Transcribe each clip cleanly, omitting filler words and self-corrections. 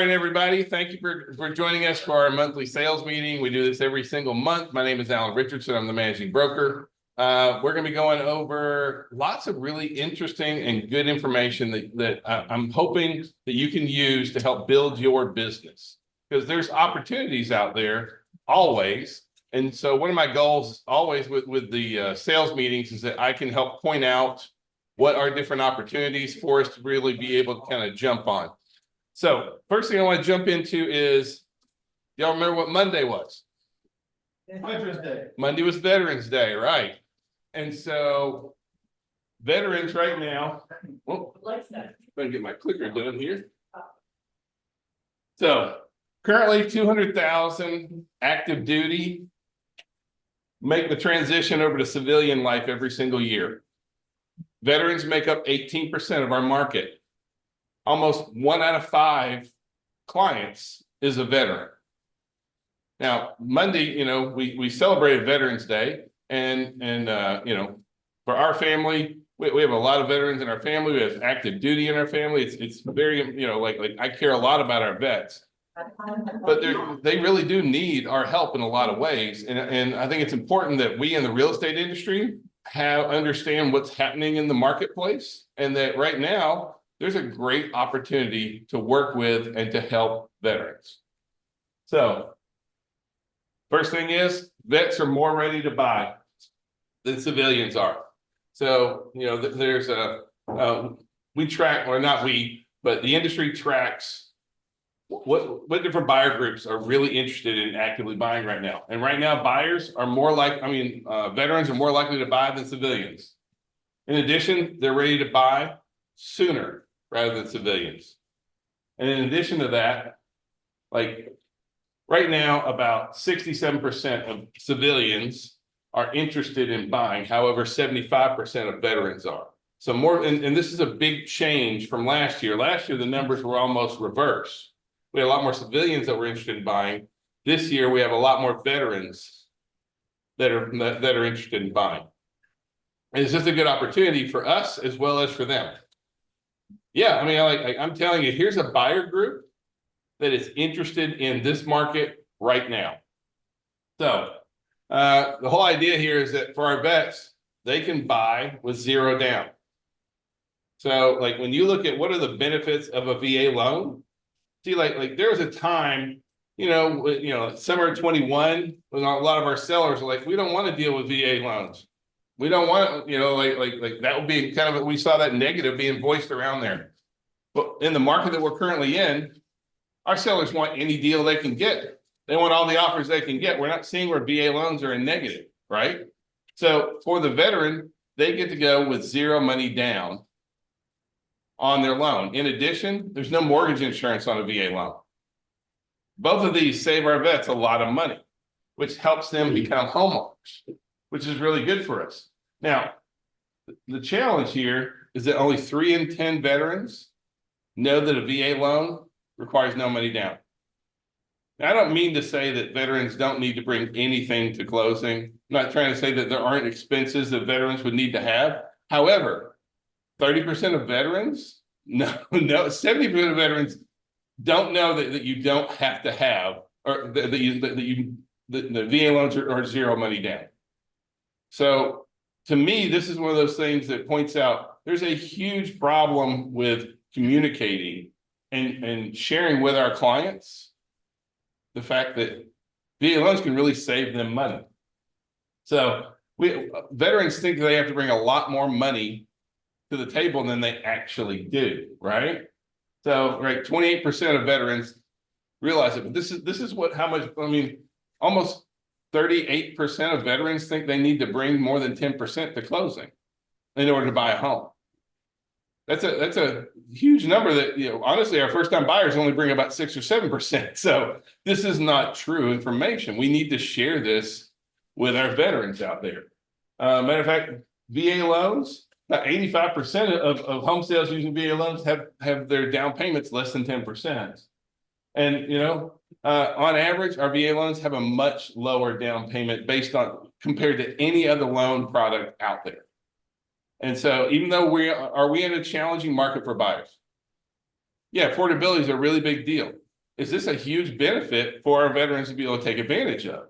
Morning, everybody. Thank you for joining us for our monthly sales meeting. We do this every single month. My name is Alan Richardson. I'm the managing broker. We're going to be going over lots of really interesting and good information that I'm hoping that you can use to help build your business, because there's opportunities out there always. And so one of my goals always with the sales meetings is that I can help point out what are different opportunities for us to really be able to kind of jump on. So first thing I want to jump into is, y'all remember what Monday was? Veterans Day. Monday was Veterans Day, right? And so veterans right now, well, I'm going to get my clicker done here. So currently 200,000 active duty make the transition over to civilian life every single year. Veterans make up 18% of our market. Almost 1 out of 5 clients is a veteran. Now, Monday, we celebrated Veterans Day, and for our family, we have a lot of veterans in our family. We have active duty in our family. It's very, like I care a lot about our vets, but they really do need our help in a lot of ways. And I think it's important that we in the real estate industry understand what's happening in the marketplace, and that right now, there's a great opportunity to work with and to help veterans. So first thing is, vets are more ready to buy than civilians are. So, there's we track, or not we, but the industry tracks what different buyer groups are really interested in actively buying right now. And right now, buyers are veterans are more likely to buy than civilians. In addition, they're ready to buy sooner rather than civilians. And in addition to that, like right now, about 67% of civilians are interested in buying. However, 75% of veterans are. So more, and this is a big change from last year. Last year, the numbers were almost reverse. We had a lot more civilians that were interested in buying. This year, we have a lot more veterans that are interested in buying. And it's just a good opportunity for us as well as for them. Yeah, I'm telling you, here's a buyer group that is interested in this market right now. So the whole idea here is that for our vets, they can buy with zero down. So like when you look at what are the benefits of a VA loan, see, like there was a time, summer of 21, when a lot of our sellers are like, we don't want to deal with VA loans. We don't want, like that would be kind of, we saw that negative being voiced around there. But in the market that we're currently in, our sellers want any deal they can get. They want all the offers they can get. We're not seeing where VA loans are in negative, right? So for the veteran, they get to go with zero money down on their loan. In addition, there's no mortgage insurance on a VA loan. Both of these save our vets a lot of money, which helps them become homeowners, which is really good for us. Now, the challenge here is that only 3 in 10 veterans know that a VA loan requires no money down. Now, I don't mean to say that veterans don't need to bring anything to closing. I'm not trying to say that there aren't expenses that veterans would need to have. However, 30% of veterans, 70% of veterans don't know that you don't have to have, or that the VA loans are zero money down. So to me, this is one of those things that points out there's a huge problem with communicating and sharing with our clients the fact that VA loans can really save them money. So veterans think they have to bring a lot more money to the table than they actually do, right? So, right, 28% of veterans realize it, but this is almost 38% of veterans think they need to bring more than 10% to closing in order to buy a home. That's a huge number that, honestly, our first time buyers only bring about 6 or 7%. So this is not true information. We need to share this with our veterans out there. Matter of fact, VA loans, about 85% of home sales using VA loans have their down payments less than 10%. And, on average, our VA loans have a much lower down payment compared to any other loan product out there. And so even though we in a challenging market for buyers? Yeah, affordability is a really big deal. is this a huge benefit for our veterans to be able to take advantage of?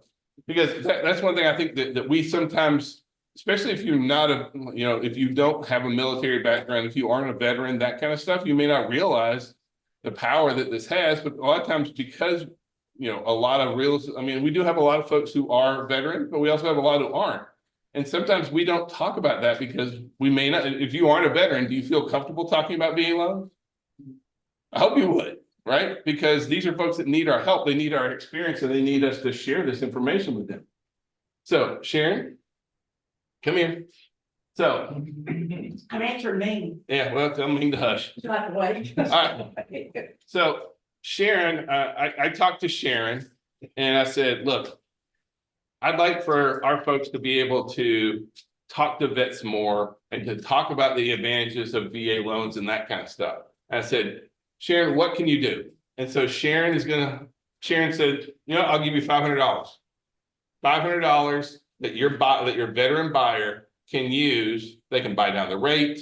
Because that's one thing I think that we sometimes, especially if you're not a, if you don't have a military background, if you aren't a veteran, that kind of stuff, you may not realize the power that this has. But a lot of times, because a lot of we do have a lot of folks who are veterans, but we also have a lot who aren't. And sometimes we don't talk about that because we may not. If you aren't a veteran, do you feel comfortable talking about VA loans? I hope you would, right? Because these are folks that need our help, they need our experience, and they need us to share this information with them. So Sharon, come here. So I'm answering me. yeah, well, tell me to hush. Not wait. All right. So Sharon, I talked to Sharon and I said, look, I'd like for our folks to be able to talk to vets more and to talk about the advantages of VA loans and that kind of stuff. I said, Sharon, what can you do? And so Sharon said, I'll give you $500. $500 that your veteran buyer can use. They can buy down the rate.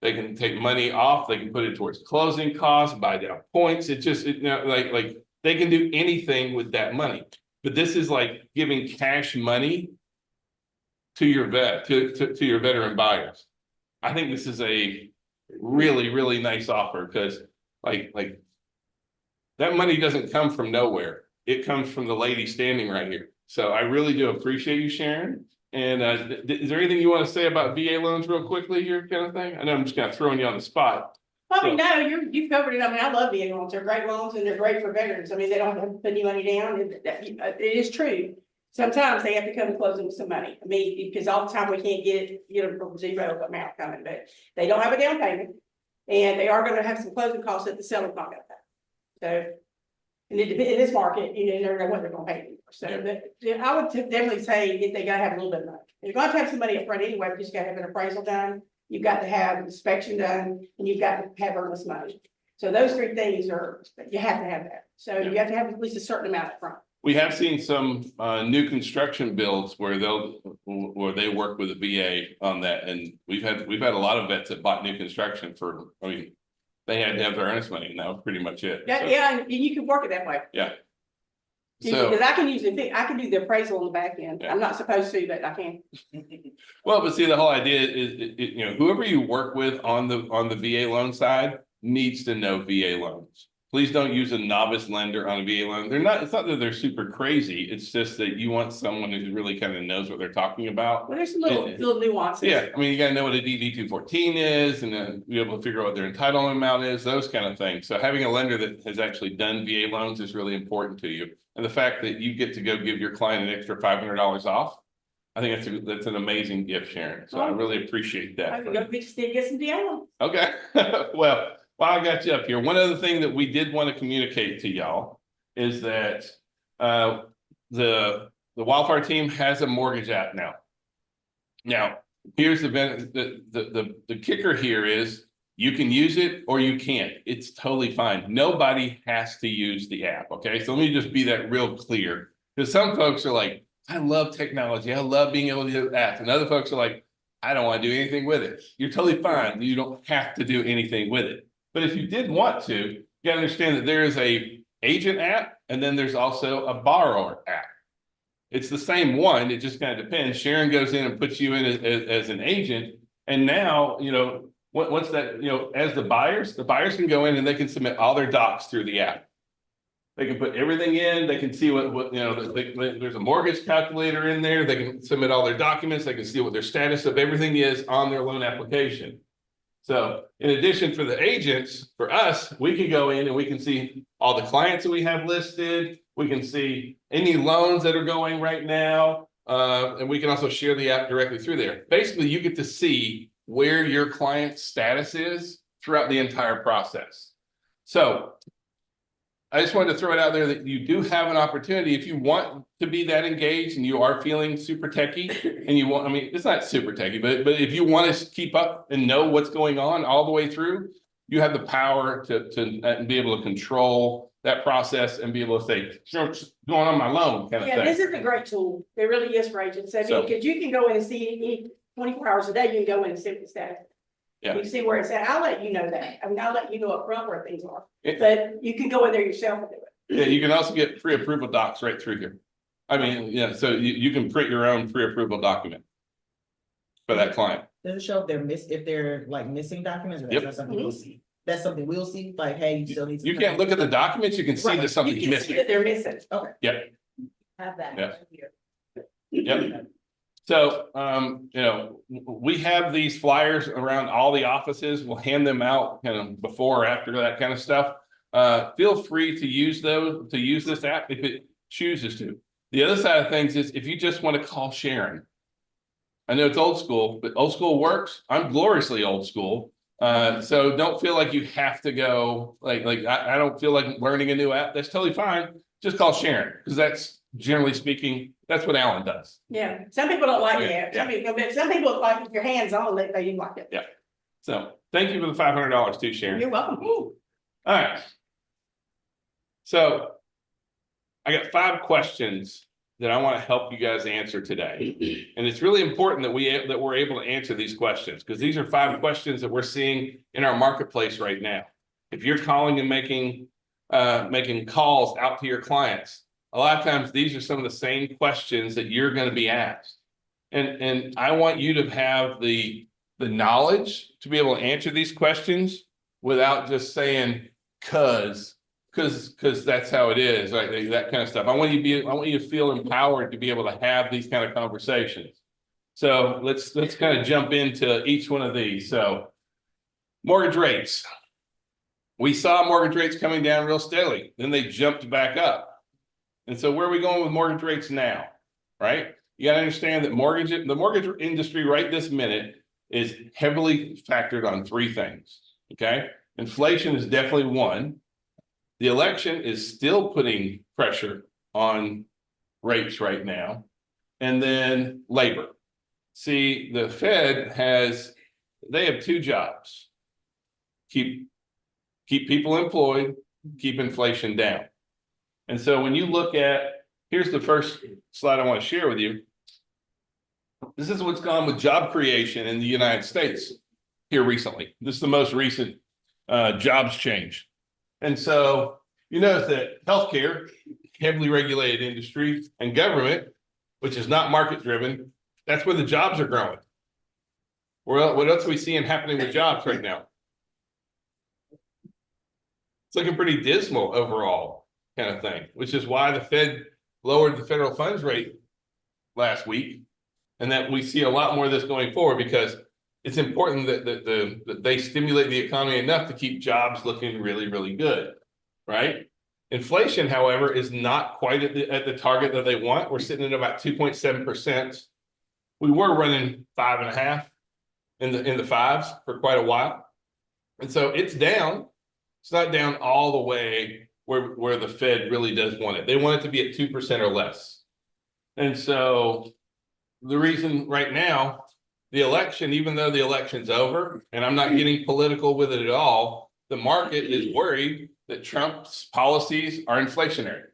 They can take money off. They can put it towards closing costs, buy down points. Like they can do anything with that money. But this is like giving cash money to your to your veteran buyers. I think this is a really, really nice offer because like that money doesn't come from nowhere. It comes from the lady standing right here. So I really do appreciate you, Sharon. And is there anything you want to say about VA loans real quickly here kind of thing? I know I'm just kind of throwing you on the spot. Well, no, you've covered it. I mean, I love VA loans. They're great loans and they're great for veterans. I mean, they don't have to put any money down. It is true. Sometimes they have to come and close them with some money. I mean, because all the time we can't get them from zero amount coming, but they don't have a down payment. And they are going to have some closing costs that the seller's not going to pay. So, and in this market, you never know what they're going to pay anymore. So, but I would definitely say if they got to have a little bit of money. You're going to have some money up front anyway. You just got to have an appraisal done. You've got to have inspection done, and you've got to have earnest money. So those three things you have to have that. So you have to have at least a certain amount up front. We have seen some new construction builds where they work with the VA on that, and we've had a lot of vets that bought new construction for. I mean, they had to have their earnest money, and that was pretty much it. Yeah, so, yeah, and you can work it that way. Yeah. So, because I can do the appraisal on the back end. Yeah. I'm not supposed to, but I can. well, but see, the whole idea is, whoever you work with on the VA loan side needs to know VA loans. Please don't use a novice lender on a VA loan. It's not that they're super crazy. It's just that you want someone who really kind of knows what they're talking about. Well, there's some little nuances. Yeah, I mean, you gotta know what a DD 214 is and then be able to figure out what their entitlement amount is, those kind of things. So having a lender that has actually done VA loans is really important to you. And the fact that you get to go give your client an extra $500 off, I think that's an amazing gift, Sharon. So I really appreciate that. I can go get some VA loans. Okay, well, while I got you up here, one other thing that we did want to communicate to y'all is that the Wildfire team has a mortgage app now. Now, here's the kicker here is you can use it or you can't. It's totally fine. Nobody has to use the app. Okay, so let me just be that real clear, because some folks are like, I love technology. I love being able to do apps, and other folks are like, I don't want to do anything with it. You're totally fine. You don't have to do anything with it. But if you did want to, you got to understand that there is a agent app and then there's also a borrower app. It's the same one. It just kind of depends. Sharon goes in and puts you in as an agent. And now, once that, as the buyers can go in and they can submit all their docs through the app. They can put everything in. They can see what there's a mortgage calculator in there. They can submit all their documents. They can see what their status of everything is on their loan application. So in addition, for the agents, for us, we can go in and we can see all the clients that we have listed. We can see any loans that are going right now. And we can also share the app directly through there. Basically, you get to see where your client's status is throughout the entire process. So I just wanted to throw it out there that you do have an opportunity if you want to be that engaged and you are feeling super techie and you want, I mean, it's not super techie, but if you want to keep up and know what's going on all the way through, you have the power to be able to control that process and be able to say, sure, what's going on my loan kind of thing. Yeah, this is a great tool. It really is for agents. I mean, because you can go in and see 24 hours a day, you can go in and see the status. Yeah. You can see where it's at. I'll let you know that. I mean, I'll let you know up front where things are. But you can go in there yourself and do it. Yeah, you can also get pre-approval docs right through here. I mean, yeah, so you can print your own pre-approval document for that client. Does it show if they're like missing documents, or Yep. that's not something we'll see? That's something we'll see, like, hey, you still need to. You can't look at the documents, you can see Right. that something's You can see missing. that they're missing. Have that. Yeah. here. Yep. So, we have these flyers around all the offices. We'll hand them out kind of before or after that kind of stuff. Feel free to use this app if it chooses to. The other side of things is if you just want to call Sharon. I know it's old school, but old school works. I'm gloriously old school. So don't feel like you have to go, I don't feel like learning a new app. That's totally fine. Just call Sharon, because that's generally speaking, that's what Alan does. Yeah, some people don't like Yeah, it. Some people like if your hands on, they didn't like it. Yeah. So thank you for the $500 too, Sharon. You're welcome. All right. So I got 5 questions that I want to help you guys answer today. And it's really important that we're able to answer these questions, because these are 5 questions that we're seeing in our marketplace right now. If you're calling and making calls out to your clients, a lot of times these are some of the same questions that you're going to be asked. And I want you to have the knowledge to be able to answer these questions without just saying because that's how it is, right? That kind of stuff. I want you to feel empowered to be able to have these kind of conversations. So let's kind of jump into each one of these. So mortgage rates. We saw mortgage rates coming down real steadily, then they jumped back up. And so where are we going with mortgage rates now? Right? You got to understand that the mortgage industry right this minute is heavily factored on 3 things. Okay. Inflation is definitely one. The election is still putting pressure on rates right now. And then labor. See, the Fed they have 2 jobs. Keep people employed, keep inflation down. And so when you look at, here's the first slide I want to share with you. This is what's gone with job creation in the United States here recently. This is the most recent jobs change. And so you notice that healthcare, heavily regulated industry, and government, which is not market driven, that's where the jobs are growing. What else are we seeing happening with jobs right now? It's looking pretty dismal overall kind of thing, which is why the Fed lowered the federal funds rate last week. And that we see a lot more of this going forward, because it's important that they stimulate the economy enough to keep jobs looking really, really good, right? Inflation, however, is not quite at the target that they want. We're sitting at about 2.7%. We were running 5.5 in the 5s for quite a while. And so it's down. It's not down all the way where the Fed really does want it. They want it to be at 2% or less. And so the reason right now, the election, even though the election's over, and I'm not getting political with it at all, the market is worried that Trump's policies are inflationary.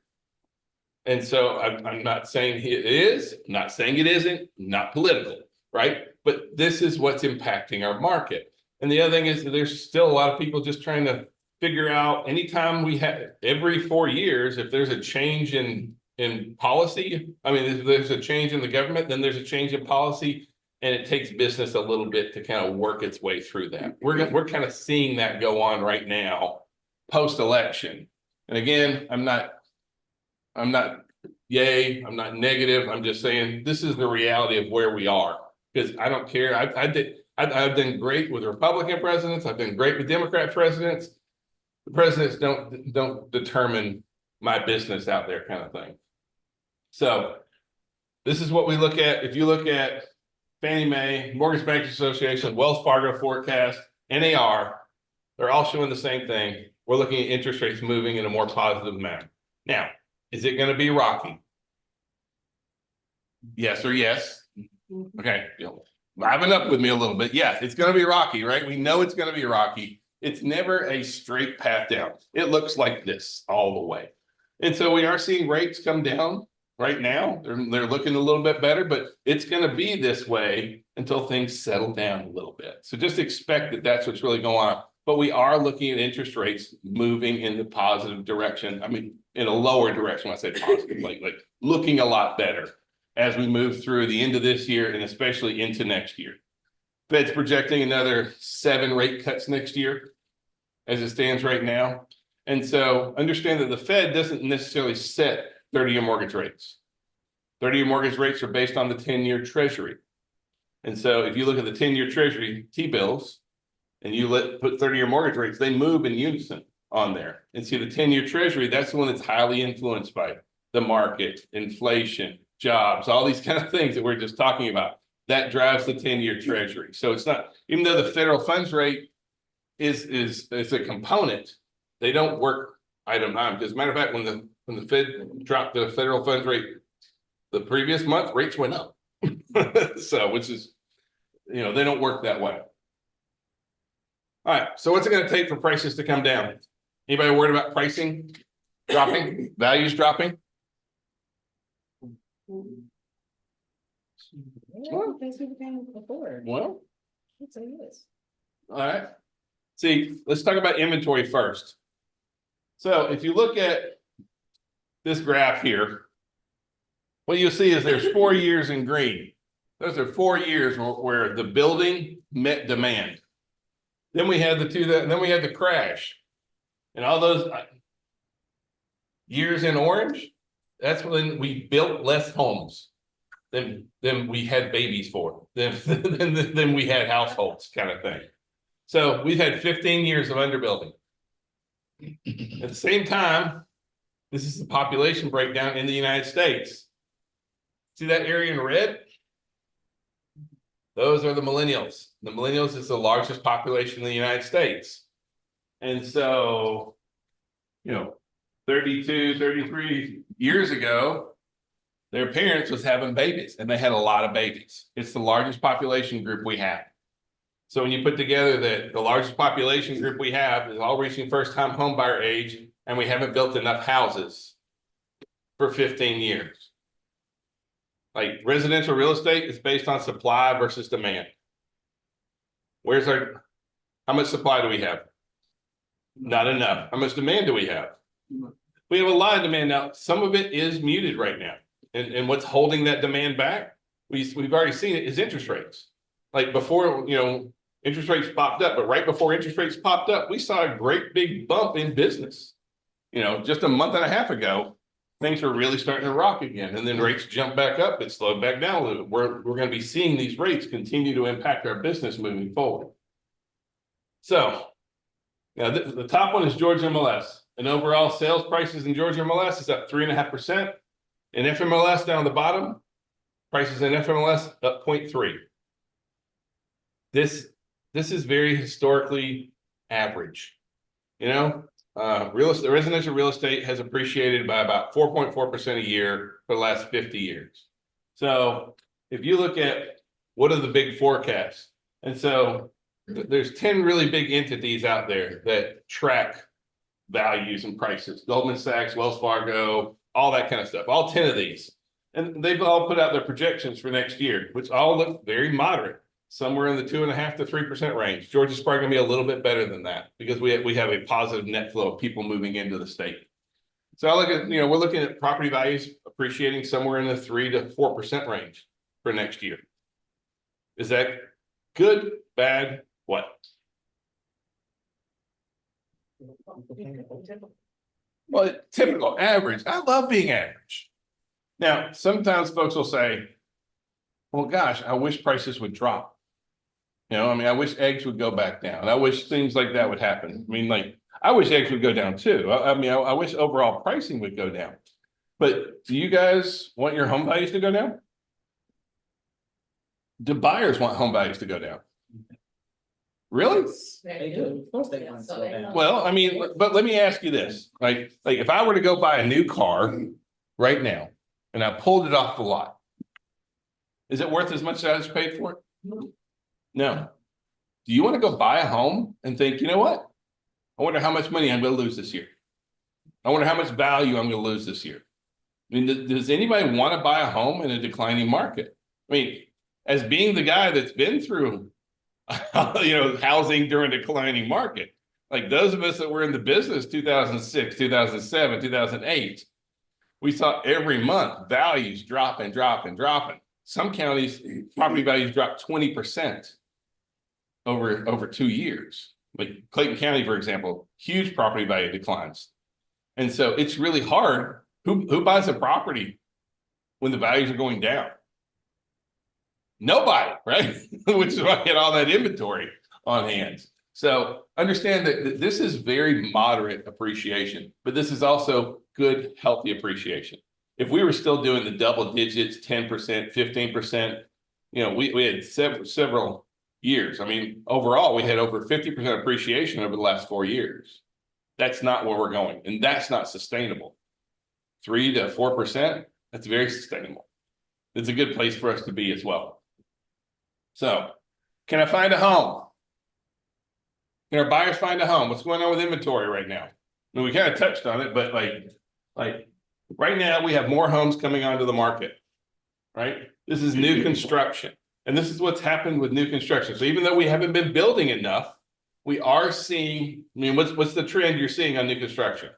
And so I'm not saying it is, I'm not saying it isn't, not political, right? But this is what's impacting our market. And the other thing is that there's still a lot of people just trying to figure out, anytime we have, every 4 years, if there's a change in policy, I mean, if there's a change in the government, then there's a change in policy, and it takes business a little bit to kind of work its way through that. We're kind of seeing that go on right now, post-election. And again, I'm not yay, I'm not negative. I'm just saying this is the reality of where we are, because I don't care. I've done great with Republican presidents. I've been great with Democrat presidents. The presidents don't determine my business out there, kind of thing. So this is what we look at. If you look at Fannie Mae, Mortgage Bankers Association, Wells Fargo forecast, NAR, they're all showing the same thing. We're looking at interest rates moving in a more positive manner. Now, is it going to be rocky? Yes or yes? Okay, liven up with me a little bit. Yeah, it's going to be rocky, right? We know it's going to be rocky. It's never a straight path down. It looks like this all the way. And so we are seeing rates come down right now. They're looking a little bit better, but it's going to be this way until things settle down a little bit. So just expect that that's what's really going on. but we are looking at interest rates moving in the positive direction. I mean, in a lower direction, when I say positive, like looking a lot better as we move through the end of this year and especially into next year. Fed's projecting another 7 rate cuts next year as it stands right now. And so understand that the Fed doesn't necessarily set 30-year mortgage rates. 30-year mortgage rates are based on the 10-year treasury. And so if you look at the 10-year treasury T-bills and you put 30-year mortgage rates, they move in unison on there. And see the 10-year treasury, that's the one that's highly influenced by the market, inflation, jobs, all these kind of things that we're just talking about. That drives the 10-year treasury. So it's not, even though the federal funds rate is a component, they don't work item on. As a matter of fact, when the Fed dropped the federal funds rate the previous month, rates went up. So, which is, they don't work that way. All right, so what's it going to take for prices to come down? Anybody worried about pricing dropping, values dropping? Well, things people can afford. Well, I'd say yes. all right. See, let's talk about inventory first. So if you look at this graph here, what you'll see is there's 4 years in green. Those are 4 years where the building met demand. Then we had then we had the crash. And all those years in orange, that's when we built less homes than we had babies for, than we had households, kind of thing. So we've had 15 years of underbuilding. At the same time, this is the population breakdown in the United States. See that area in red? Those are the millennials. The millennials is the largest population in the United States. And so, 32, 33 years ago, their parents was having babies and they had a lot of babies. It's the largest population group we have. So when you put together that the largest population group we have is all reaching first-time homebuyer age, and we haven't built enough houses for 15 years. Like residential real estate is based on supply versus demand. How much supply do we have? Not enough. How much demand do we have? We have a lot of demand now. Some of it is muted right now. And what's holding that demand back, we've already seen it, is interest rates. Like before, interest rates popped up, but right before interest rates popped up, we saw a great big bump in business. Just a month and a half ago, things were really starting to rock again. And then rates jumped back up, it slowed back down a little bit. We're going to be seeing these rates continue to impact our business moving forward. So, now the top one is Georgia MLS. And overall sales prices in Georgia MLS is up 3.5%. In FMLS down the bottom, prices in FMLS up 0.3. This is very historically average. Residential real estate has appreciated by about 4.4% a year for the last 50 years. So if you look at what are the big forecasts, and so there's 10 really big entities out there that track values and prices. Goldman Sachs, Wells Fargo, all that kind of stuff, all 10 of these. And they've all put out their projections for next year, which all look very moderate, somewhere in the 2.5% to 3% range. Georgia's probably gonna be a little bit better than that because we have a positive net flow of people moving into the state. So I look at, we're looking at property values appreciating somewhere in the 3% to 4% range for next year. Is that good, bad, what? Well, typical, average. I love being average. Now, sometimes folks will say, well, gosh, I wish prices would drop. I wish eggs would go back down. I wish things like that would happen. I wish eggs would go down too. I wish overall pricing would go down. But do you guys want your home values to go down? Do buyers want home values to go down? Really? They do. Of course they want to slow down. Well, but let me ask you this, like if I were to go buy a new car right now and I pulled it off the lot, is it worth as much as I just paid for it? No. Do you want to go buy a home and think, you know what? I wonder how much money I'm going to lose this year. I wonder how much value I'm going to lose this year. Does anybody want to buy a home in a declining market? As being the guy that's been through housing during a declining market, Like those of us that were in the business 2006, 2007, 2008, we saw every month values dropping. Some counties, property values dropped 20% over 2 years. Like Clayton County, for example, huge property value declines. And so it's really hard. Who buys a property when the values are going down? Nobody, right? Which is why I had all that inventory on hand. So understand that this is very moderate appreciation, but this is also good, healthy appreciation. If we were still doing the double digits, 10%, 15%, we had several years. I mean, overall, we had over 50% appreciation over the last 4 years. That's not where we're going, and that's not sustainable. 3 to 4%, that's very sustainable. It's a good place for us to be as well. So, can I find a home? Can our buyers find a home? What's going on with inventory right now? I mean, we kind of touched on it, but like right now we have more homes coming onto the market, right? This is new construction, and this is what's happened with new construction. So even though we haven't been building enough, we are seeing, I mean, what's the trend you're seeing on new construction?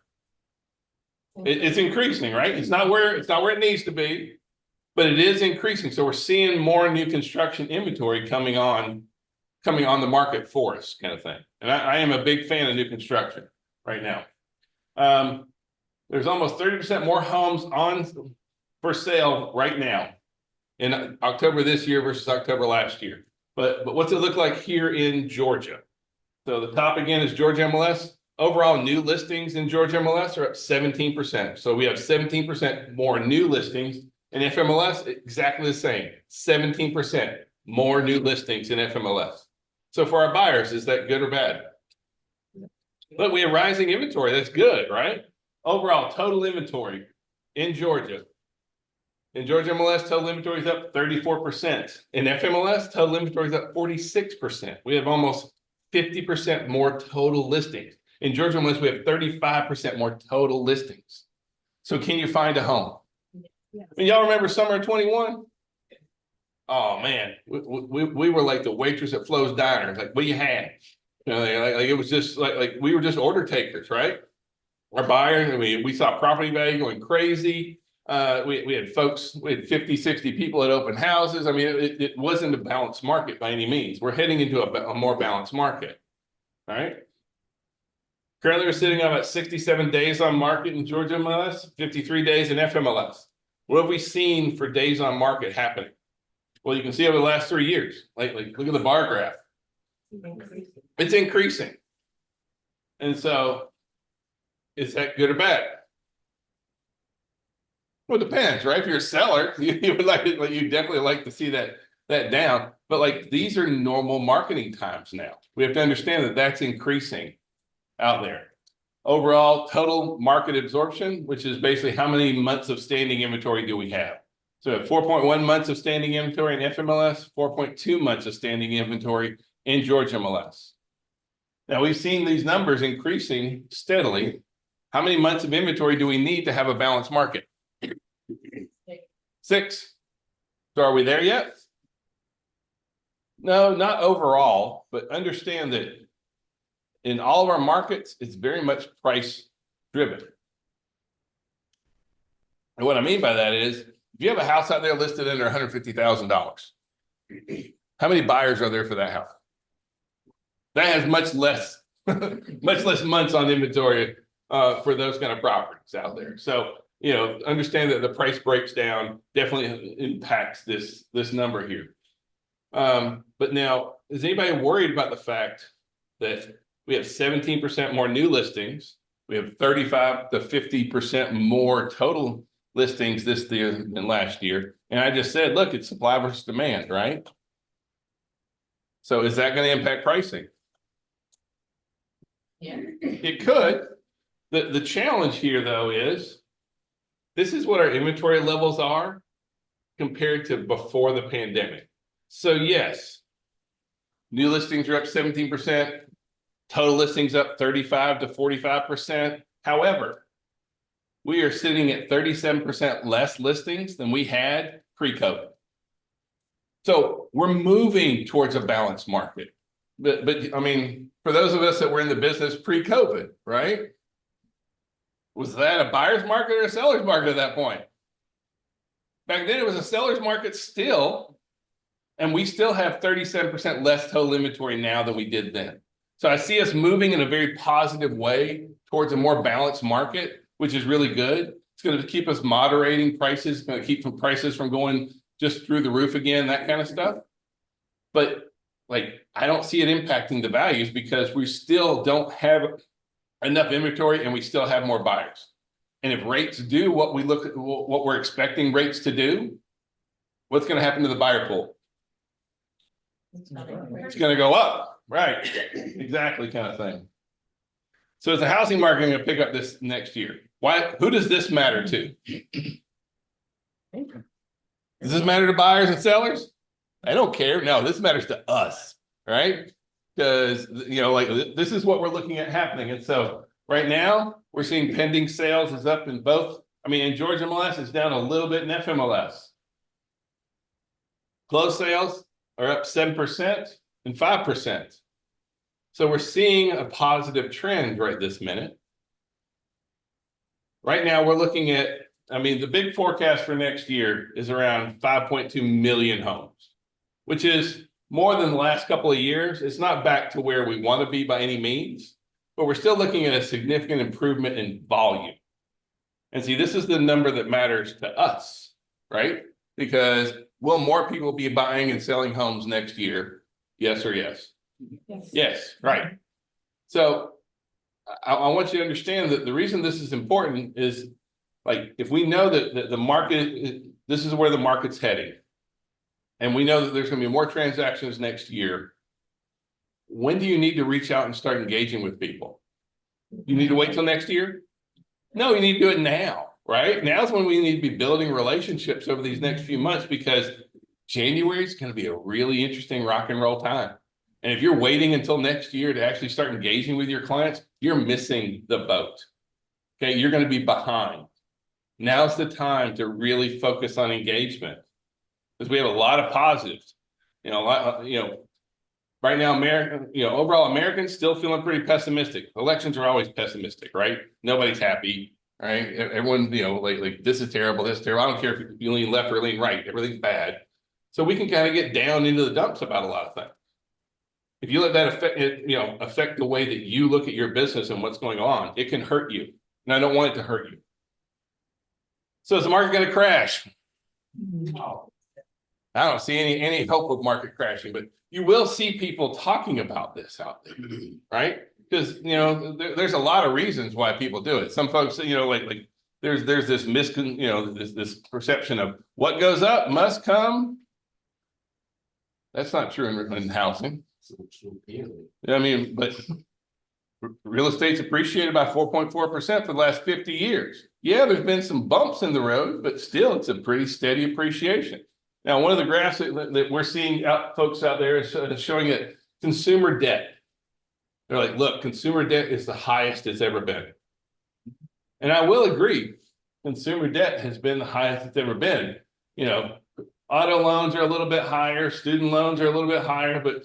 It's increasing, right? It's not where it needs to be, but it is increasing. So we're seeing more new construction inventory coming on the market for us, kind of thing. And I am a big fan of new construction right now. There's almost 30% more homes on for sale right now in October this year versus October last year. But what's it look like here in Georgia? So the top again is Georgia MLS. Overall new listings in Georgia MLS are up 17%. So we have 17% more new listings. In FMLS, exactly the same, 17% more new listings in FMLS. So for our buyers, is that good or bad? Look, we have rising inventory. That's good, right? Overall, total inventory in Georgia. In Georgia MLS, total inventory is up 34%. In FMLS, total inventory is up 46%. We have almost 50% more total listings. In Georgia MLS, we have 35% more total listings. So can you find a home? I mean, y'all remember summer of 21? Oh man, we were like the waitress at Flo's Diner. Like, what you had? Like it was just like we were just order takers, right? Our buyers, I mean, we saw property value going crazy. We had folks, we had 50, 60 people at open houses. I mean, it wasn't a balanced market by any means. We're heading into a more balanced market. All right. Currently, we're sitting on about 67 days on market in Georgia MLS, 53 days in FMLS. What have we seen for days on market happening? Well, you can see over the last 3 years, like look at the bar graph. It's increasing. And so, is that good or bad? Well, it depends, right? If you're a seller, you would you definitely like to see that down. But like these are normal marketing times now. We have to understand that that's increasing out there. Overall, total market absorption, which is basically how many months of standing inventory do we have? So we have 4.1 months of standing inventory in FMLS, 4.2 months of standing inventory in Georgia MLS. Now we've seen these numbers increasing steadily. How many months of inventory do we need to have a balanced market? 6. So are we there yet? No, not overall, but understand that in all of our markets, it's very much price driven. And what I mean by that is, if you have a house out there listed under $150,000, how many buyers are there for that house? That has much less months on inventory for those kind of properties out there. So, understand that the price breaks down definitely impacts this number here. But now, is anybody worried about the fact that we have 17% more new listings? We have 35 to 50% more total listings this year than last year. And I just said, look, it's supply versus demand, right? So is that going to impact pricing? Yeah. It could. The challenge here, though, is this is what our inventory levels are compared to before the pandemic. So yes, new listings are up 17%. Total listings up 35 to 45%. However, we are sitting at 37% less listings than we had pre-COVID. So we're moving towards a balanced market. but I mean, for those of us that were in the business pre-COVID, right? Was that a buyer's market or a seller's market at that point? Back then, it was a seller's market still, and we still have 37% less total inventory now than we did then. So I see us moving in a very positive way towards a more balanced market, which is really good. It's going to keep us moderating prices, going to keep prices from going just through the roof again, that kind of stuff. But like, I don't see it impacting the values because we still don't have enough inventory and we still have more buyers. And if rates do what we look at, what we're expecting rates to do, what's going to happen to the buyer pool? It's going to go up, right? Exactly, kind of thing. So is the housing market going to pick up this next year? Why? Who does this matter to? Does this matter to buyers and sellers? I don't care. No, this matters to us, right? Because, you know, like this is what we're looking at happening. And so right now we're seeing pending sales is up in both. I mean, in Georgia MLS, it's down a little bit in FMLS. Closed sales are up 7% and 5%. So we're seeing a positive trend right this minute. Right now we're looking at, I mean, the big forecast for next year is around 5.2 million homes, which is more than the last couple of years. It's not back to where we want to be by any means, but we're still looking at a significant improvement in volume. And see, this is the number that matters to us, right? Because will more people be buying and selling homes next year? Yes or yes? Yes. Yes, right. So I want you to understand that the reason this is important is, like, if we know that the market, this is where the market's heading, and we know that there's going to be more transactions next year, when do you need to reach out and start engaging with people? You need to wait till next year? No, you need to do it now, right? Now's when we need to be building relationships over these next few months, because January is going to be a really interesting rock and roll time. And if you're waiting until next year to actually start engaging with your clients, you're missing the boat. Okay, you're going to be behind. Now's the time to really focus on engagement, because we have a lot of positives. You know, right now, overall Americans still feeling pretty pessimistic. Elections are always pessimistic, right? Nobody's happy, right? Everyone, like this is terrible, this is terrible. I don't care if you lean left or lean right, everything's bad. So we can kind of get down into the dumps about a lot of things. If you let that affect the way that you look at your business and what's going on, it can hurt you. And I don't want it to hurt you. So is the market going to crash? No. I don't see any hope of market crashing, but you will see people talking about this out there, right? Because, there's a lot of reasons why people do it. Some folks, like there's this this perception of what goes up must come. That's not true in housing. I mean, but real estate's appreciated by 4.4% for the last 50 years. Yeah, there's been some bumps in the road, but still it's a pretty steady appreciation. Now, one of the graphs that we're seeing folks out there is showing that consumer debt. They're like, look, consumer debt is the highest it's ever been. And I will agree, consumer debt has been the highest it's ever been. Auto loans are a little bit higher, student loans are a little bit higher, but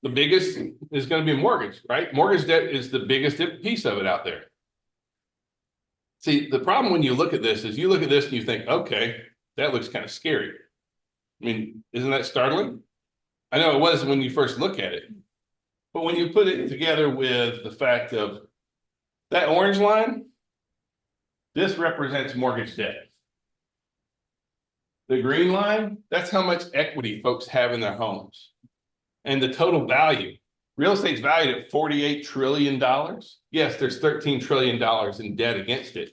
the biggest is going to be mortgage, right? Mortgage debt is the biggest piece of it out there. See, the problem when you look at this is you look at this and you think, okay, that looks kind of scary. I mean, isn't that startling? I know it was when you first look at it, but when you put it together with the fact of that orange line, this represents mortgage debt. The green line, that's how much equity folks have in their homes. And the total value, real estate's valued at $48 trillion. Yes, there's $13 trillion in debt against it,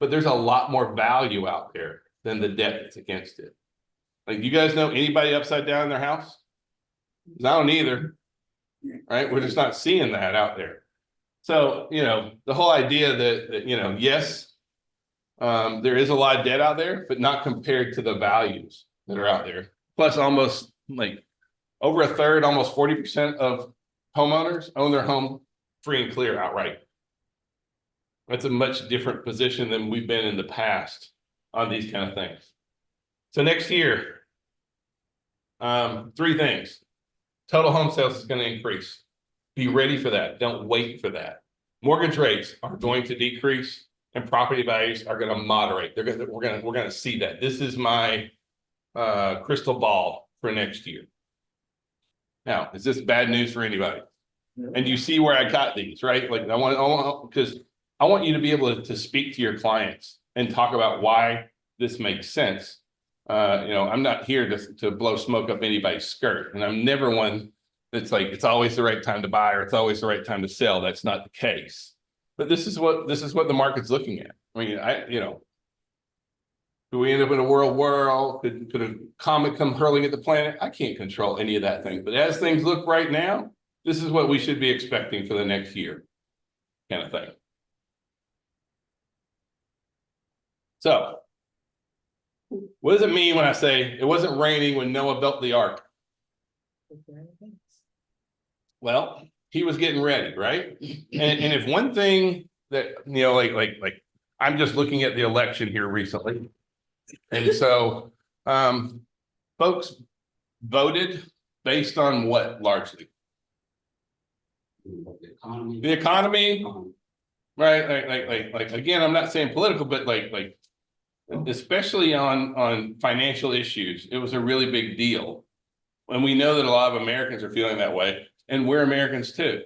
but there's a lot more value out there than the debt that's against it. Like, you guys know anybody upside down in their house? I don't either, right? We're just not seeing that out there. So, the whole idea that yes, there is a lot of debt out there, but not compared to the values that are out there. Plus, almost like over a third, almost 40% of homeowners own their home free and clear outright. That's a much different position than we've been in the past on these kind of things. So next year, 3 things. Total home sales is going to increase. Be ready for that. Don't wait for that. Mortgage rates are going to decrease and property values are going to moderate. We're going to see that. This is my crystal ball for next year. Now, is this bad news for anybody? And you see where I got these, right? Like I want because I want you to be able to speak to your clients and talk about why this makes sense. I'm not here to blow smoke up anybody's skirt, and I'm never one that's like it's always the right time to buy or it's always the right time to sell. That's not the case. But this is what the market's looking at. I mean, do we end up in a world war? Could a comet come hurling at the planet? I can't control any of that thing. But as things look right now, this is what we should be expecting for the next year, kind of thing. So, what does it mean when I say it wasn't raining when Noah built the ark? Well, he was getting ready, right? And if one thing that, like I'm just looking at the election here recently. And so, folks voted based on what largely? The economy, right? Like again, I'm not saying political, but like especially on financial issues, it was a really big deal. And we know that a lot of Americans are feeling that way, and we're Americans too.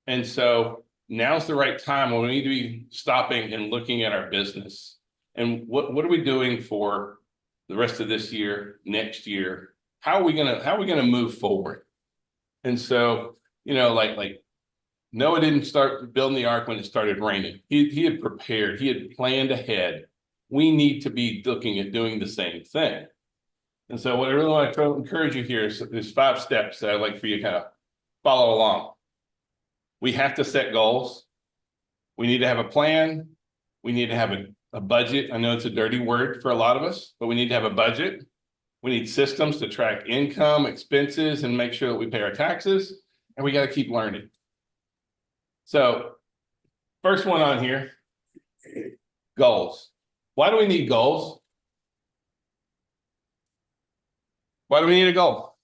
And so now's the right time when we need to be stopping and looking at our business. And what are we doing for the rest of this year, next year? How are we gonna move forward? And so, like Noah didn't start building the ark when it started raining. He had prepared, he had planned ahead. We need to be looking at doing the same thing. And so what I really want to encourage you here is there's 5 steps that I'd like for you to kind of follow along. We have to set goals. We need to have a plan. We need to have a budget. I know it's a dirty word for a lot of us, but we need to have a budget. We need systems to track income, expenses, and make sure that we pay our taxes. And we got to keep learning. So first one on here, goals. Why do we need goals? Why do we need a goal?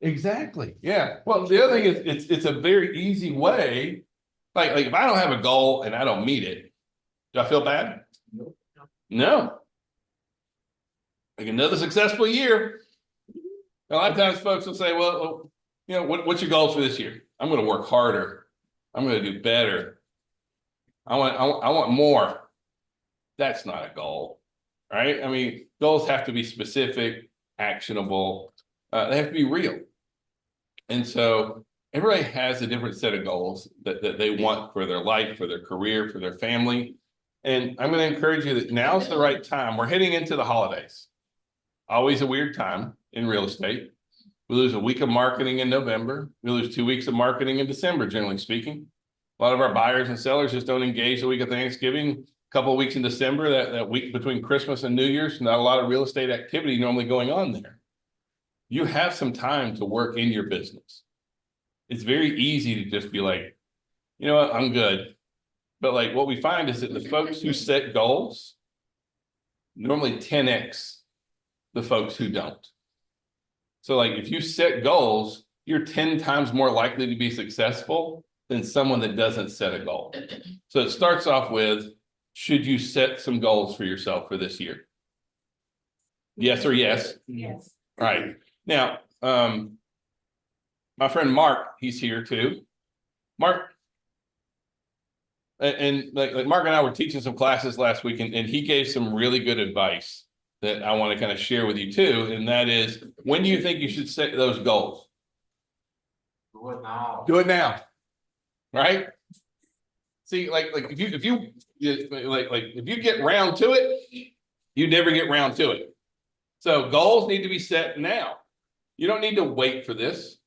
Exactly. Yeah. Well, the other thing is it's a very easy way. Like if I don't have a goal and I don't meet it, do I feel bad? No. Like another successful year. A lot of times folks will say, well, what's your goals for this year? I'm going to work harder. I'm going to do better. I want more. That's not a goal, right? I mean, goals have to be specific, actionable. They have to be real. And so everybody has a different set of goals that they want for their life, for their career, for their family. And I'm going to encourage you that now's the right time. We're heading into the holidays. Always a weird time in real estate. We lose a week of marketing in November. We lose 2 weeks of marketing in December, generally speaking. A lot of our buyers and sellers just don't engage the week of Thanksgiving. A couple of weeks in December, that week between Christmas and New Year's, not a lot of real estate activity normally going on there. You have some time to work in your business. It's very easy to just be like, you know what, I'm good. But like what we find is that the folks who set goals normally 10x the folks who don't. So like if you set goals, you're 10 times more likely to be successful than someone that doesn't set a goal. So it starts off with, should you set some goals for yourself for this year? Yes or yes? Yes. All right. Now, my friend Mark, he's here too. Mark, and like Mark and I were teaching some classes last week, and he gave some really good advice that I want to kind of share with you too. And that is, when do you think you should set those goals? Do it now. Do it now. Right? See, like if you get round to it, you never get round to it. So goals need to be set now. You don't need to wait for this.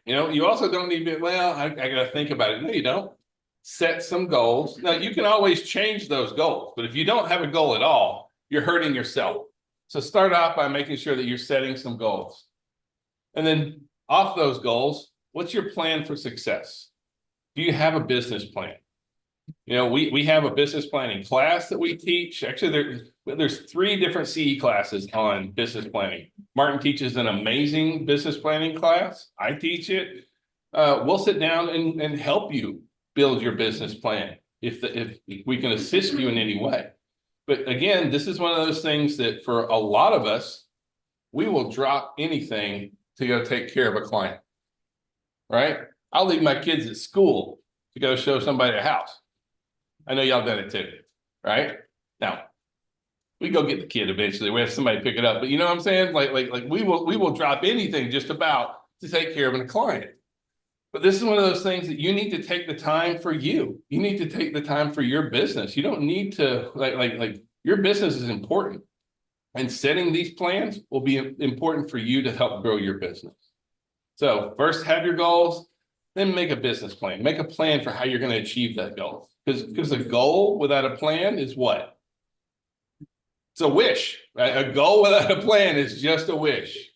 You also don't need to be, I got to think about it. No, you don't. Set some goals. Now, you can always change those goals, but if you don't have a goal at all, you're hurting yourself. So start off by making sure that you're setting some goals. And then off those goals, what's your plan for success? Do you have a business plan? We have a business planning class that we teach. Actually, there's 3 different CE classes on business planning. Martin teaches an amazing business planning class. I teach it. We'll sit down and help you build your business plan if we can assist you in any way. But again, this is one of those things that for a lot of us, we will drop anything to go take care of a client. Right? I'll leave my kids at school to go show somebody a house. I know y'all done it too, right? Now, we go get the kid eventually. We have somebody pick it up, but you know what I'm saying? Like we will drop anything just about to take care of a client. But this is one of those things that you need to take the time for you. You need to take the time for your business. You don't need to like your business is important. And setting these plans will be important for you to help grow your business. So first have your goals, then make a business plan. Make a plan for how you're going to achieve that goal. Because a goal without a plan is what? It's a wish, right? A goal without a plan is just a wish.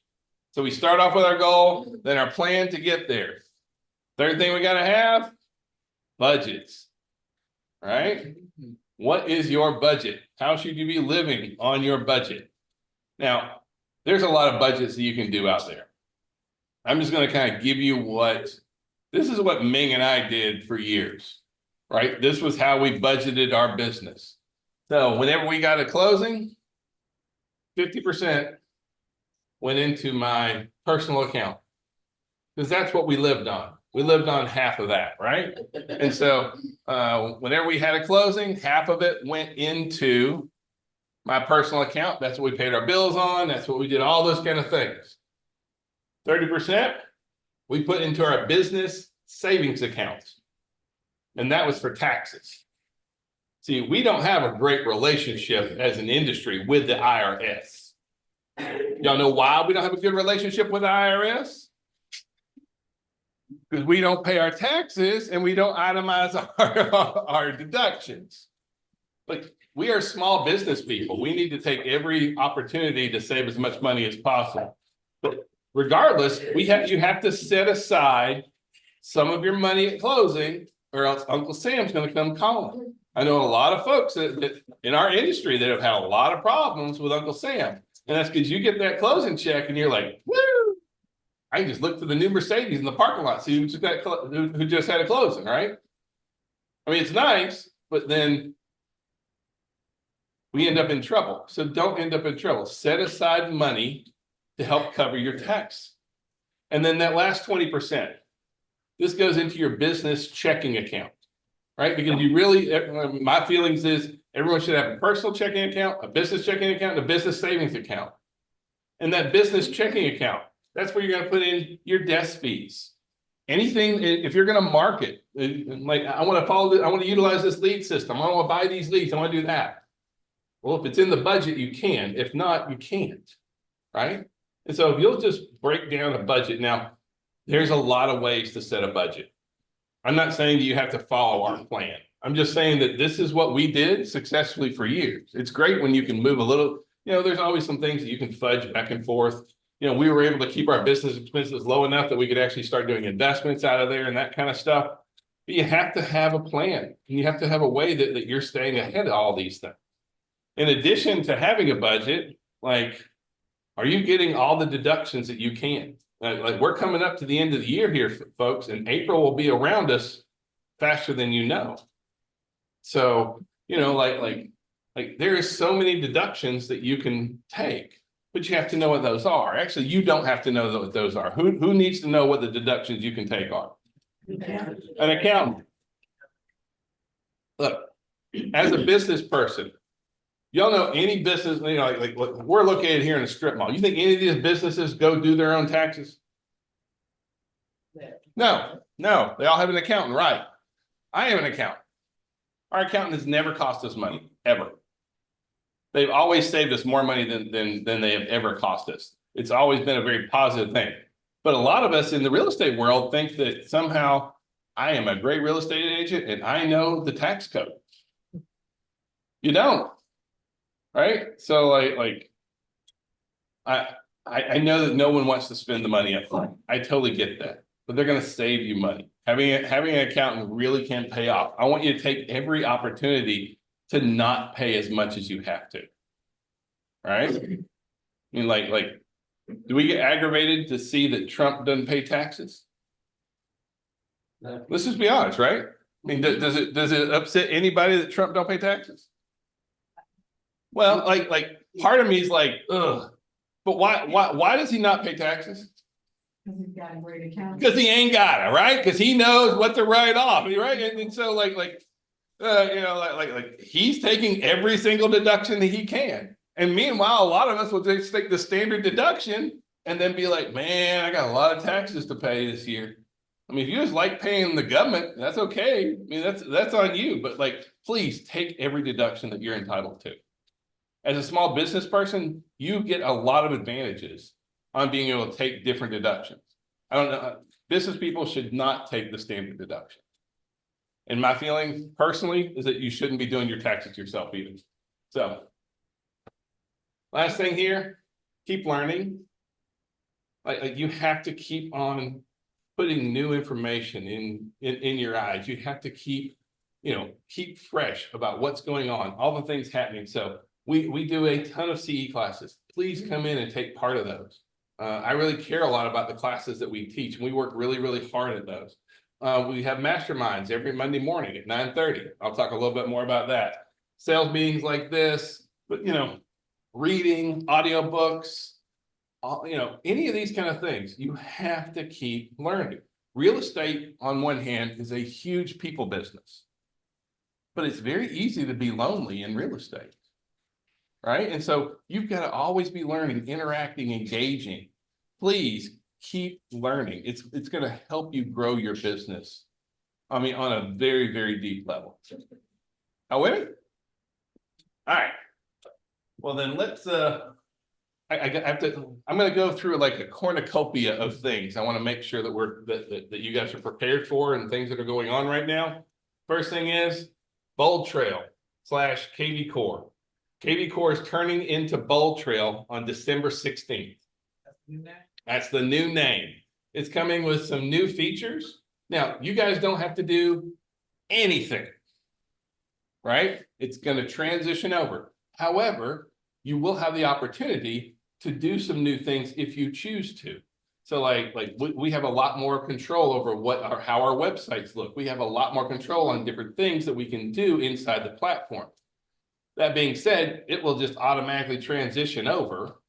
So we start off with our goal, then our plan to get there. Third thing we got to have, budgets, right? What is your budget? How should you be living on your budget? Now, there's a lot of budgets that you can do out there. I'm just going to kind of give you this is what Ming and I did for years, right? This was how we budgeted our business. So whenever we got a closing, 50% went into my personal account because that's what we lived on. We lived on half of that, right? And so whenever we had a closing, half of it went into my personal account. That's what we paid our bills on. That's what we did, all those kind of things. 30% we put into our business savings accounts. And that was for taxes. See, we don't have a great relationship as an industry with the IRS. Y'all know why we don't have a good relationship with the IRS? Because we don't pay our taxes and we don't itemize our deductions. Like, we are small business people. We need to take every opportunity to save as much money as possible. But regardless, you have to set aside some of your money at closing, or else Uncle Sam's going to come calling. I know a lot of folks that in our industry that have had a lot of problems with Uncle Sam. And that's because you get that closing check and you're like, woo, I can just look for the new Mercedes in the parking lot, see who just had a closing, right? I mean, it's nice, but then we end up in trouble. So don't end up in trouble. Set aside money to help cover your tax. And then that last 20%, this goes into your business checking account. Right? Because you really, my feelings is everyone should have a personal checking account, a business checking account, and a business savings account. And that business checking account, that's where you're going to put in your desk fees. Anything, if you're going to market, like I want to follow this, I want to utilize this lead system. I want to buy these leads. I want to do that. Well, if it's in the budget, you can. If not, you can't. Right? And so if you'll just break down a budget. Now, there's a lot of ways to set a budget. I'm not saying that you have to follow our plan. I'm just saying that this is what we did successfully for years. It's great when you can move a little, there's always some things that you can fudge back and forth. We were able to keep our business expenses low enough that we could actually start doing investments out of there and that kind of stuff. But you have to have a plan and you have to have a way that you're staying ahead of all these things. In addition to having a budget, like, are you getting all the deductions that you can? Like we're coming up to the end of the year here, folks, and April will be around us faster than you know. So, like there is so many deductions that you can take, but you have to know what those are. Actually, you don't have to know what those are. Who needs to know what the deductions you can take are? An accountant. Look, as a business person, y'all know any business, like we're located here in a strip mall. You think any of these businesses go do their own taxes? No, they all have an accountant, right? I have an accountant. Our accountant has never cost us money, ever. They've always saved us more money than they have ever cost us. It's always been a very positive thing. But a lot of us in the real estate world think that somehow I am a great real estate agent and I know the tax code. You don't. Right? So I know that no one wants to spend the money up front. I totally get that, but they're going to save you money. Having an accountant really can pay off. I want you to take every opportunity to not pay as much as you have to. Right? I mean, like Do we get aggravated to see that Trump doesn't pay taxes? No. Let's just be honest, right? I mean, does it upset anybody that Trump don't pay taxes? Well, like part of me is like, ugh, but why does he not pay taxes? Cause he's got a great account. Because he ain't got it, right? Because he knows what to write off, right? And so like he's taking every single deduction that he can. And meanwhile, a lot of us will just take the standard deduction and then be like, man, I got a lot of taxes to pay this year. I mean, if you just like paying the government, that's okay. I mean, that's on you, but like, please take every deduction that you're entitled to. As a small business person, you get a lot of advantages on being able to take different deductions. I don't know, business people should not take the standard deduction. And my feeling personally is that you shouldn't be doing your taxes yourself either. So. Last thing here, keep learning. Like you have to keep on putting new information in your eyes. You have to keep fresh about what's going on, all the things happening. So we do a ton of CE classes. Please come in and take part of those. I really care a lot about the classes that we teach. We work really, really hard at those. We have masterminds every Monday morning at 9:30. I'll talk a little bit more about that. Sales meetings like this, but reading, audiobooks, any of these kind of things, you have to keep learning. Real estate, on one hand, is a huge people business, but it's very easy to be lonely in real estate, right? And so you've got to always be learning, interacting, engaging. Please keep learning. It's going to help you grow your business. I mean, on a very, very deep level. All right. Well, then let's, I'm gonna go through like a cornucopia of things. I want to make sure that that you guys are prepared for and things that are going on right now. First thing is Bold Trail / KV Core. KV Core is turning into Bold Trail on December 16th. That's the new name. It's coming with some new features. Now, you guys don't have to do anything, right? It's going to transition over. However, you will have the opportunity to do some new things if you choose to. So like we have a lot more control over how our websites look. We have a lot more control on different things that we can do inside the platform. That being said, it will just automatically transition over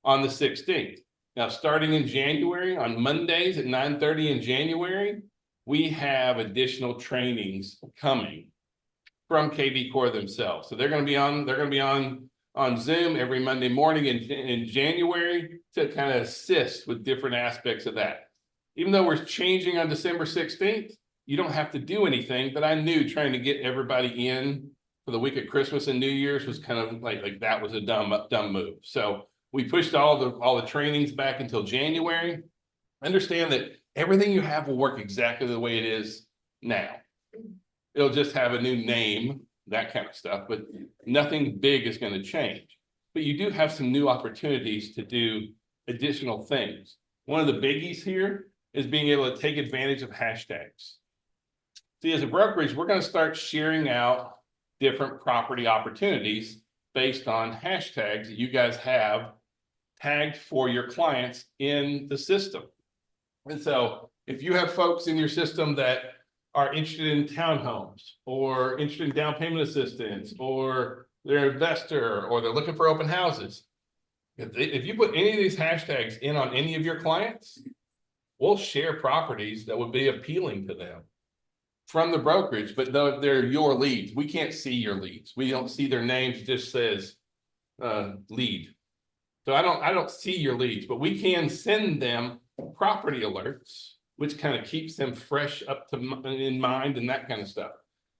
on the 16th. Now, starting in January, on Mondays at 9:30 in January, we have additional trainings coming from KV Core themselves. So they're going to be on Zoom every Monday morning in January to kind of assist with different aspects of that. Even though we're changing on December 16th, you don't have to do anything, but I knew trying to get everybody in for the week of Christmas and New Year's was kind of like that was a dumb move. So we pushed all the trainings back until January. Understand that everything you have will work exactly the way it is now. It'll just have a new name, that kind of stuff, but nothing big is going to change. But you do have some new opportunities to do additional things. One of the biggies here is being able to take advantage of hashtags. See, as a brokerage, we're going to start sharing out different property opportunities based on hashtags that you guys have tagged for your clients in the system. And so if you have folks in your system that are interested in townhomes or interested in down payment assistance, or they're an investor, or they're looking for open houses, if you put any of these hashtags in on any of your clients, we'll share properties that would be appealing to them from the brokerage, but they're your leads. We can't see your leads. We don't see their names, it just says lead. So I don't see your leads, but we can send them property alerts, which kind of keeps them fresh up to in mind and that kind of stuff.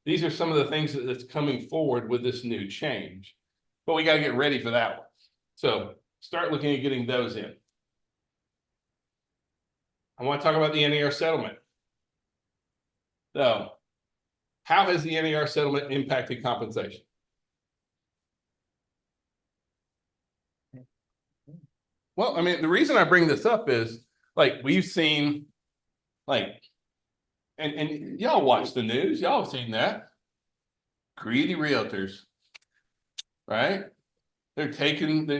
These are some of the things that's coming forward with this new change, but we got to get ready for that one. So start looking at getting those in. I want to talk about the NAR settlement. So how has the NAR settlement impacted compensation? Well, I mean, the reason I bring this up is like we've seen and y'all watch the news, y'all have seen that. Greedy realtors, right? They're taking the,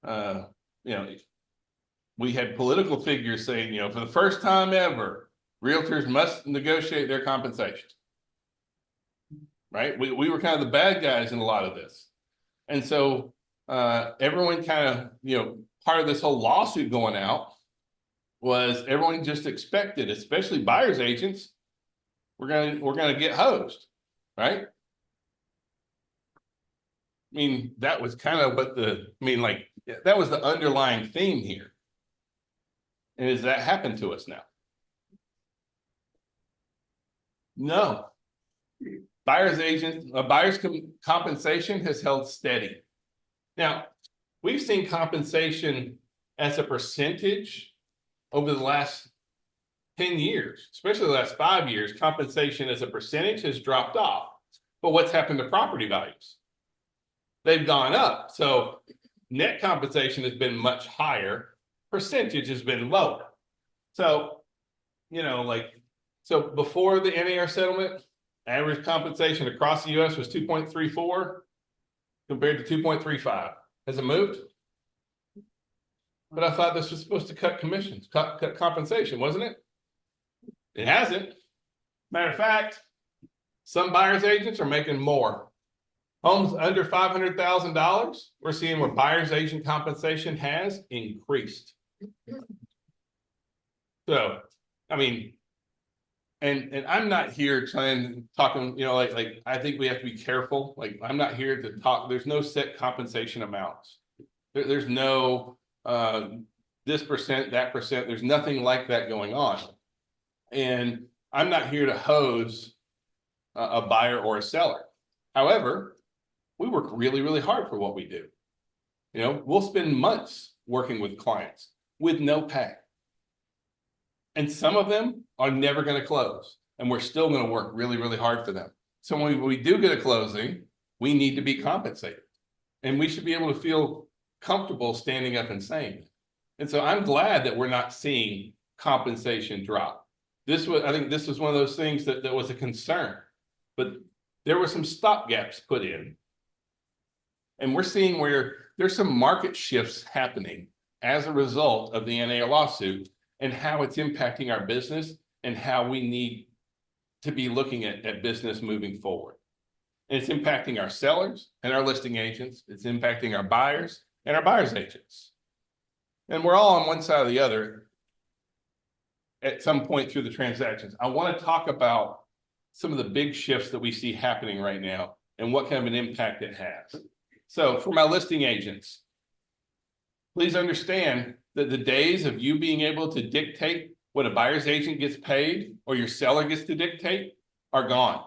you know, we had political figures saying, for the first time ever, realtors must negotiate their compensation. Right? We were kind of the bad guys in a lot of this. And so everyone kind of, part of this whole lawsuit going out was everyone just expected, especially buyer's agents, we're gonna get hosed, right? I mean, that was kind of what that was the underlying theme here. And has that happened to us now? No. Buyer's compensation has held steady. Now, we've seen compensation as a percentage over the last 10 years, especially the last 5 years, compensation as a percentage has dropped off. But what's happened to property values? They've gone up. So net compensation has been much higher, percentage has been lower. So, so before the NAR settlement, average compensation across the US was 2.34 compared to 2.35. Has it moved? But I thought this was supposed to cut commissions, cut compensation, wasn't it? It hasn't. Matter of fact, some buyer's agents are making more. Homes under $500,000, we're seeing where buyer's agent compensation has increased. So, I mean, and I'm not here talking, I think we have to be careful. Like, I'm not here to talk, there's no set compensation amounts. There's no this percent, that percent, there's nothing like that going on. And I'm not here to hose a buyer or a seller. However, we work really, really hard for what we do. We'll spend months working with clients with no pay. And some of them are never going to close. And we're still going to work really, really hard for them. So when we do get a closing, we need to be compensated. And we should be able to feel comfortable standing up and saying it. And so I'm glad that we're not seeing compensation drop. I think this was one of those things that was a concern. But there were some stopgaps put in. And we're seeing where there's some market shifts happening as a result of the NAR lawsuit and how it's impacting our business and how we need to be looking at business moving forward. And it's impacting our sellers and our listing agents. It's impacting our buyers and our buyer's agents. And we're all on one side or the other at some point through the transactions. I want to talk about some of the big shifts that we see happening right now and what kind of an impact it has. So for my listing agents, please understand that the days of you being able to dictate what a buyer's agent gets paid or your seller gets to dictate are gone.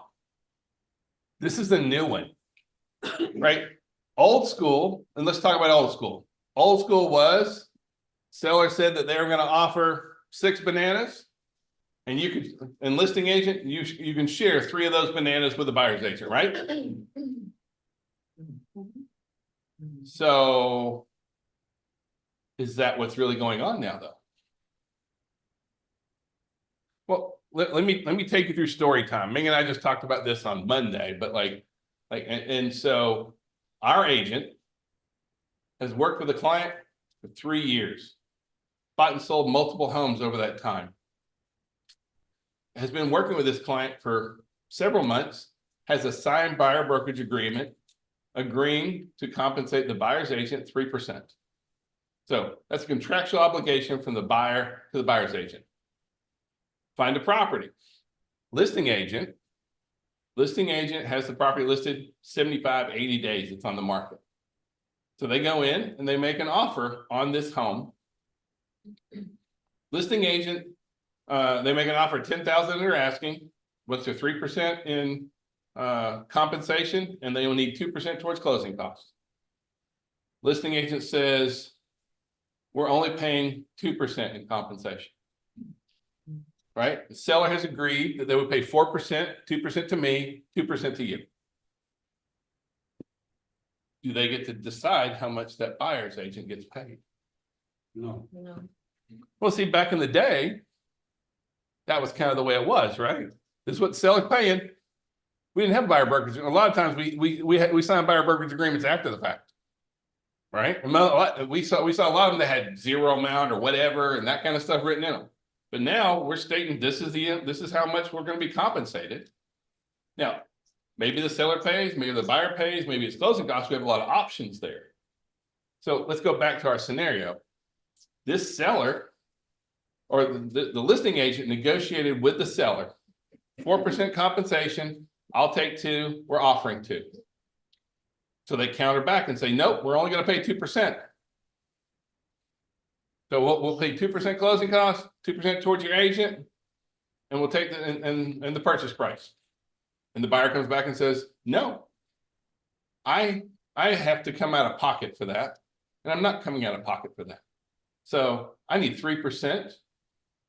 This is the new one, right? Old school, and let's talk about old school. Old school was, seller said that they were going to offer 6 bananas, and listing agent, you can share 3 of those bananas with the buyer's agent, right? So is that what's really going on now, though? Well, let me take you through story time. Ming and I just talked about this on Monday, but and so our agent has worked with a client for 3 years, bought and sold multiple homes over that time, has been working with this client for several months, has a signed buyer brokerage agreement, agreeing to compensate the buyer's agent 3%. So that's a contractual obligation from the buyer to the buyer's agent. Find a property. Listing agent has the property listed 75, 80 days it's on the market. So they go in and they make an offer on this home. Listing agent, they make an offer of $10,000 they're asking. What's their 3% in compensation? And they will need 2% towards closing costs. Listing agent says, we're only paying 2% in compensation. Right? The seller has agreed that they would pay 4%, 2% to me, 2% to you. Do they get to decide how much that buyer's agent gets paid? No. No. Well, see, back in the day, that was kind of the way it was, right? This is what the seller's paying. We didn't have buyer brokerage. A lot of times we sign buyer brokerage agreements after the fact, right? We saw a lot of them that had zero amount or whatever and that kind of stuff written in them. But now we're stating this is how much we're going to be compensated. Now, maybe the seller pays, maybe the buyer pays, maybe it's closing costs. We have a lot of options there. So let's go back to our scenario. This seller or the listing agent negotiated with the seller, 4% compensation. I'll take 2, we're offering 2. So they counter back and say, nope, we're only going to pay 2%. So we'll pay 2% closing costs, 2% towards your agent, and we'll take the purchase price. And the buyer comes back and says, no, I have to come out of pocket for that. And I'm not coming out of pocket for that. So I need 3%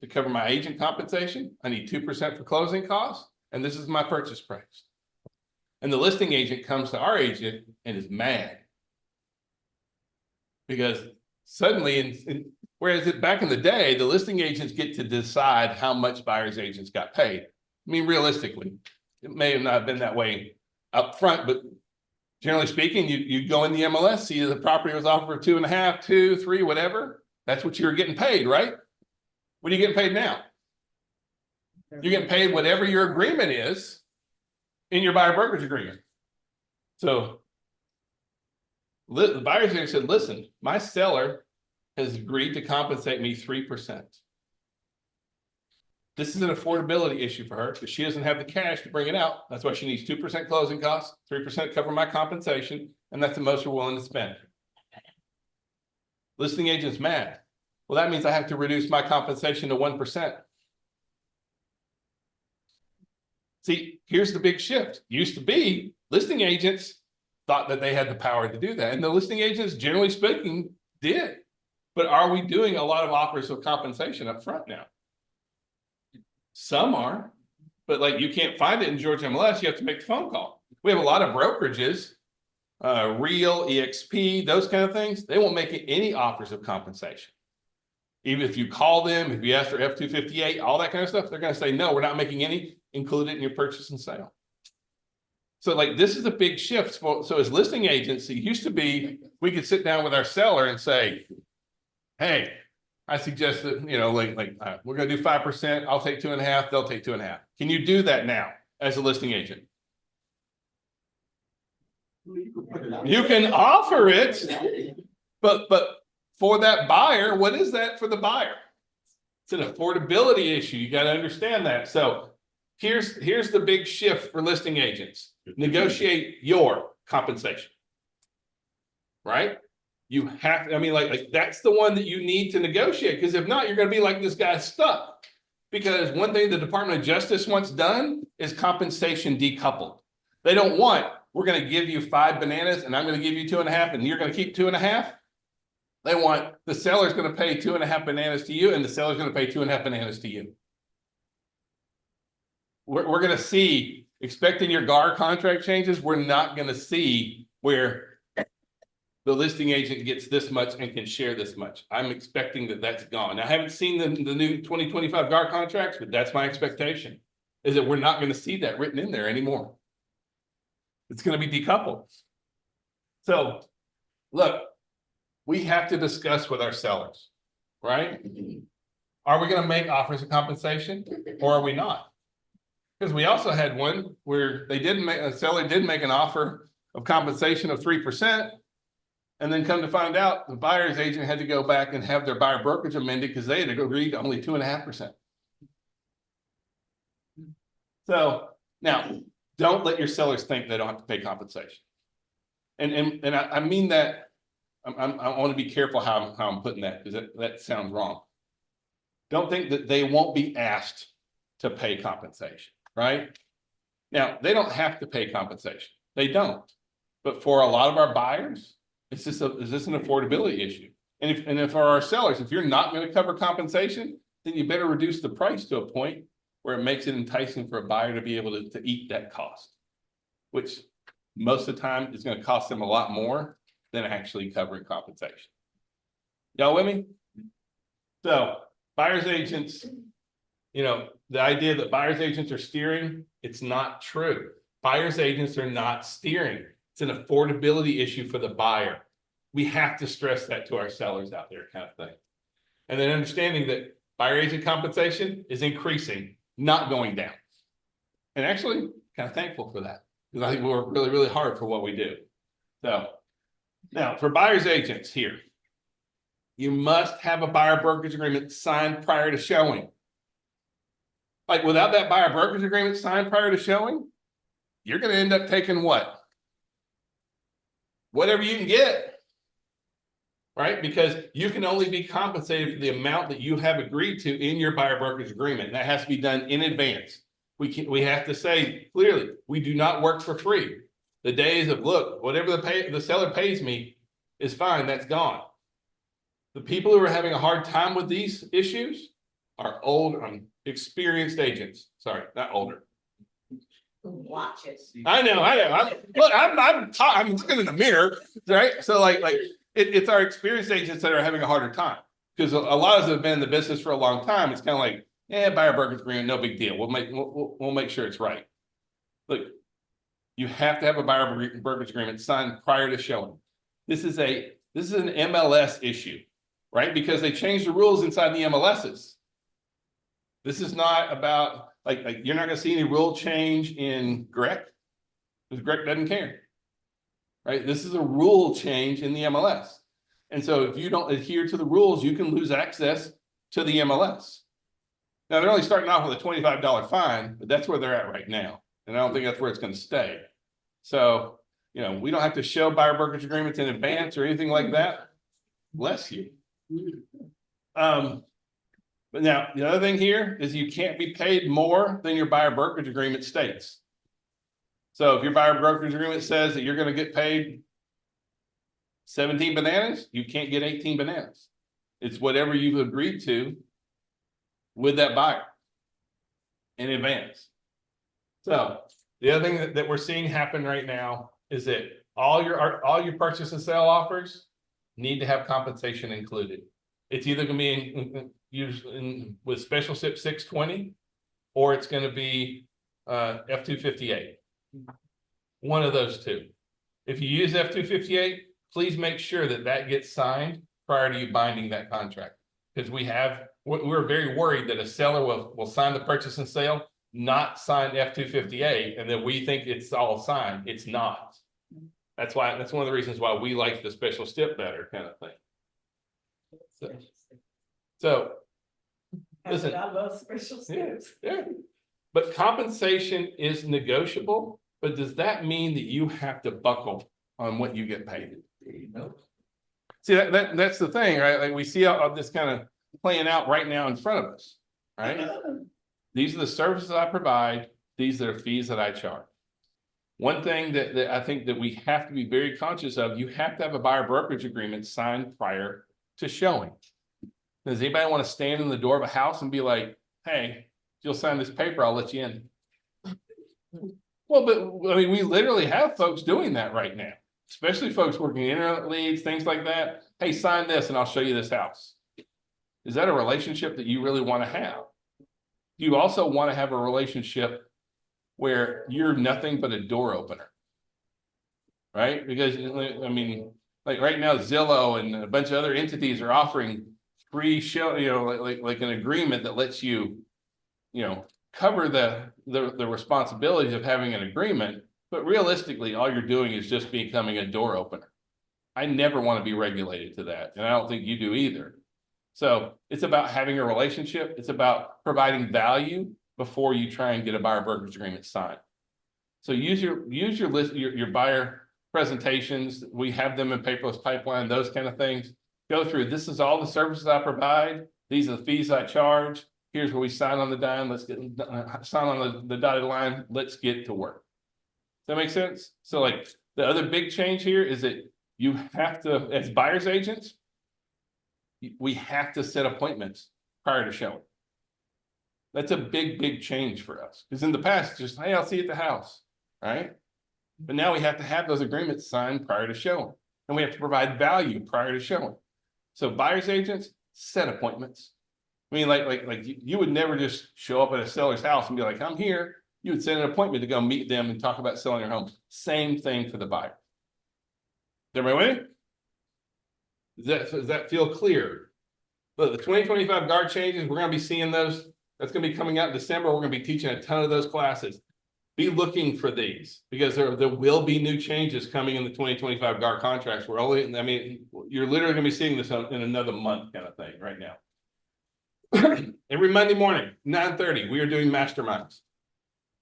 to cover my agent compensation. I need 2% for closing costs. And this is my purchase price. And the listing agent comes to our agent and is mad. Because suddenly, whereas back in the day, the listing agents get to decide how much buyer's agents got paid. I mean, realistically, it may have not been that way up front, but generally speaking, you go in the MLS, see the property was offered for 2.5, 2, 3, whatever. That's what you're getting paid, right? What are you getting paid now? You're getting paid whatever your agreement is in your buyer brokerage agreement. So the buyer's agent said, listen, my seller has agreed to compensate me 3%. This is an affordability issue for her because she doesn't have the cash to bring it out. That's why she needs 2% closing costs, 3% cover my compensation, and that's the most we're willing to spend. Listing agent's mad. Well, that means I have to reduce my compensation to 1%. See, here's the big shift. Used to be listing agents thought that they had the power to do that. And the listing agents, generally speaking, did. But are we doing a lot of offers of compensation up front now? Some are, but like you can't find it in Georgia MLS, you have to make the phone call. We have a lot of brokerages, Real, EXP, those kind of things. They won't make any offers of compensation. Even if you call them, if you ask for F-258, all that kind of stuff, they're going to say, no, we're not making any, include it in your purchase and sale. So like this is a big shift. So as listing agents, it used to be, we could sit down with our seller and say, hey, I suggest that, we're going to do 5%. I'll take 2.5. They'll take 2.5. Can you do that now as a listing agent? You can offer it, but for that buyer, what is that for the buyer? It's an affordability issue. You got to understand that. So here's the big shift for listing agents. Negotiate your compensation, right? You have, like that's the one that you need to negotiate, because if not, you're going to be like this guy stuck. Because one thing the Department of Justice wants done is compensation decoupled. They don't want, we're going to give you 5 bananas and I'm going to give you 2.5 and you're going to keep 2.5. They want the seller's going to pay 2.5 bananas to you and the seller's going to pay 2.5 bananas to you. We're going to see, expecting your GAR contract changes, we're not going to see where the listing agent gets this much and can share this much. I'm expecting that that's gone. Now, I haven't seen the new 2025 GAR contracts, but that's my expectation, is that we're not going to see that written in there anymore. It's going to be decoupled. So, look, we have to discuss with our sellers, right? Are we going to make offers of compensation or are we not? Because we also had one where a seller did make an offer of compensation of 3%. And then come to find out, the buyer's agent had to go back and have their buyer brokerage amended because they had agreed to only 2.5%. So now, don't let your sellers think they don't have to pay compensation. And I mean that, I want to be careful how I'm putting that, because that sounds wrong. Don't think that they won't be asked to pay compensation, right? Now, they don't have to pay compensation. They don't. But for a lot of our buyers, is this an affordability issue? And if for our sellers, if you're not going to cover compensation, then you better reduce the price to a point where it makes it enticing for a buyer to be able to eat that cost, which most of the time is going to cost them a lot more than actually covering compensation. Y'all with me? So buyer's agents, the idea that buyer's agents are steering, it's not true. Buyer's agents are not steering. It's an affordability issue for the buyer. We have to stress that to our sellers out there, kind of thing. And then understanding that buyer agent compensation is increasing, not going down. And actually, kind of thankful for that, because I think we work really, really hard for what we do. So, now for buyer's agents here, you must have a buyer brokerage agreement signed prior to showing. Like without that buyer brokerage agreement signed prior to showing, you're gonna end up taking what? Whatever you can get. Right? Because you can only be compensated for the amount that you have agreed to in your buyer brokerage agreement. That has to be done in advance. We have to say clearly, we do not work for free. The days of, look, whatever the seller pays me is fine, that's gone. The people who are having a hard time with these issues are old, experienced agents. Sorry, not older. Watches. I know. I'm looking in the mirror, right? So it's our experienced agents that are having a harder time, because a lot of us have been in the business for a long time. It's kind of like, buyer brokerage agreement, no big deal. We'll make sure it's right. Look, you have to have a buyer brokerage agreement signed prior to showing. This is an MLS issue, right? Because they changed the rules inside the MLSs. This is not about like you're not going to see any rule change in GREC, because GREC doesn't care. Right? This is a rule change in the MLS. And so if you don't adhere to the rules, you can lose access to the MLS. Now they're only starting off with a $25 fine, but that's where they're at right now. And I don't think that's where it's going to stay. So, we don't have to show buyer brokerage agreements in advance or anything like that. Bless you. But now the other thing here is you can't be paid more than your buyer brokerage agreement states. So if your buyer brokerage agreement says that you're going to get paid 17 bananas, you can't get 18 bananas. It's whatever you've agreed to with that buyer in advance. So the other thing that we're seeing happen right now is that all your purchase and sale offers need to have compensation included. It's either going to be used with special SIP 620, or it's going to be F258. One of those two. If you use F258, please make sure that gets signed prior to you binding that contract. Because we're very worried that a seller will sign the purchase and sale, not sign F258, and then we think it's all signed. It's not. That's one of the reasons why we like the special SIP better, kind of thing. So listen, I love special steps. yeah. But compensation is negotiable, but does that mean that you have to buckle on what you get paid? See, that's the thing, right? Like we see all this kind of playing out right now in front of us, right? These are the services I provide. These are the fees that I charge. One thing that I think that we have to be very conscious of, you have to have a buyer brokerage agreement signed prior to showing. Does anybody want to stand in the door of a house and be like, hey, if you'll sign this paper, I'll let you in? Well, but I mean, we literally have folks doing that right now, especially folks working internet leads, things like that. Hey, sign this and I'll show you this house. Is that a relationship that you really want to have? You also want to have a relationship where you're nothing but a door opener, right? Because I mean, like right now, Zillow and a bunch of other entities are offering free show, like an agreement that lets you, cover the responsibilities of having an agreement. But realistically, all you're doing is just becoming a door opener. I never want to be regulated to that, and I don't think you do either. So it's about having a relationship. It's about providing value before you try and get a buyer brokerage agreement signed. So use your list, your buyer presentations. We have them in paperless pipeline, those kind of things. Go through, this is all the services I provide. These are the fees I charge. Here's where we sign on the dime. Let's get sign on the dotted line. Let's get to work. Does that make sense? So like the other big change here is that you have to, as buyer's agents, we have to set appointments prior to showing. That's a big change for us. Because in the past, just, hey, I'll see you at the house, right? But now we have to have those agreements signed prior to showing. And we have to provide value prior to showing. So buyer's agents, set appointments. I mean, like you would never just show up at a seller's house and be like, I'm here. You would set an appointment to go meet them and talk about selling your home. Same thing for the buyer. Everybody with me? Does that feel clear? Look, the 2025 guard changes, we're gonna be seeing those. That's gonna be coming out in December. We're gonna be teaching a ton of those classes. Be looking for these because there will be new changes coming in the 2025 guard contracts. We're only, I mean, you're literally gonna be seeing this in another month kind of thing right now. Every Monday morning, 9:30, we are doing masterminds.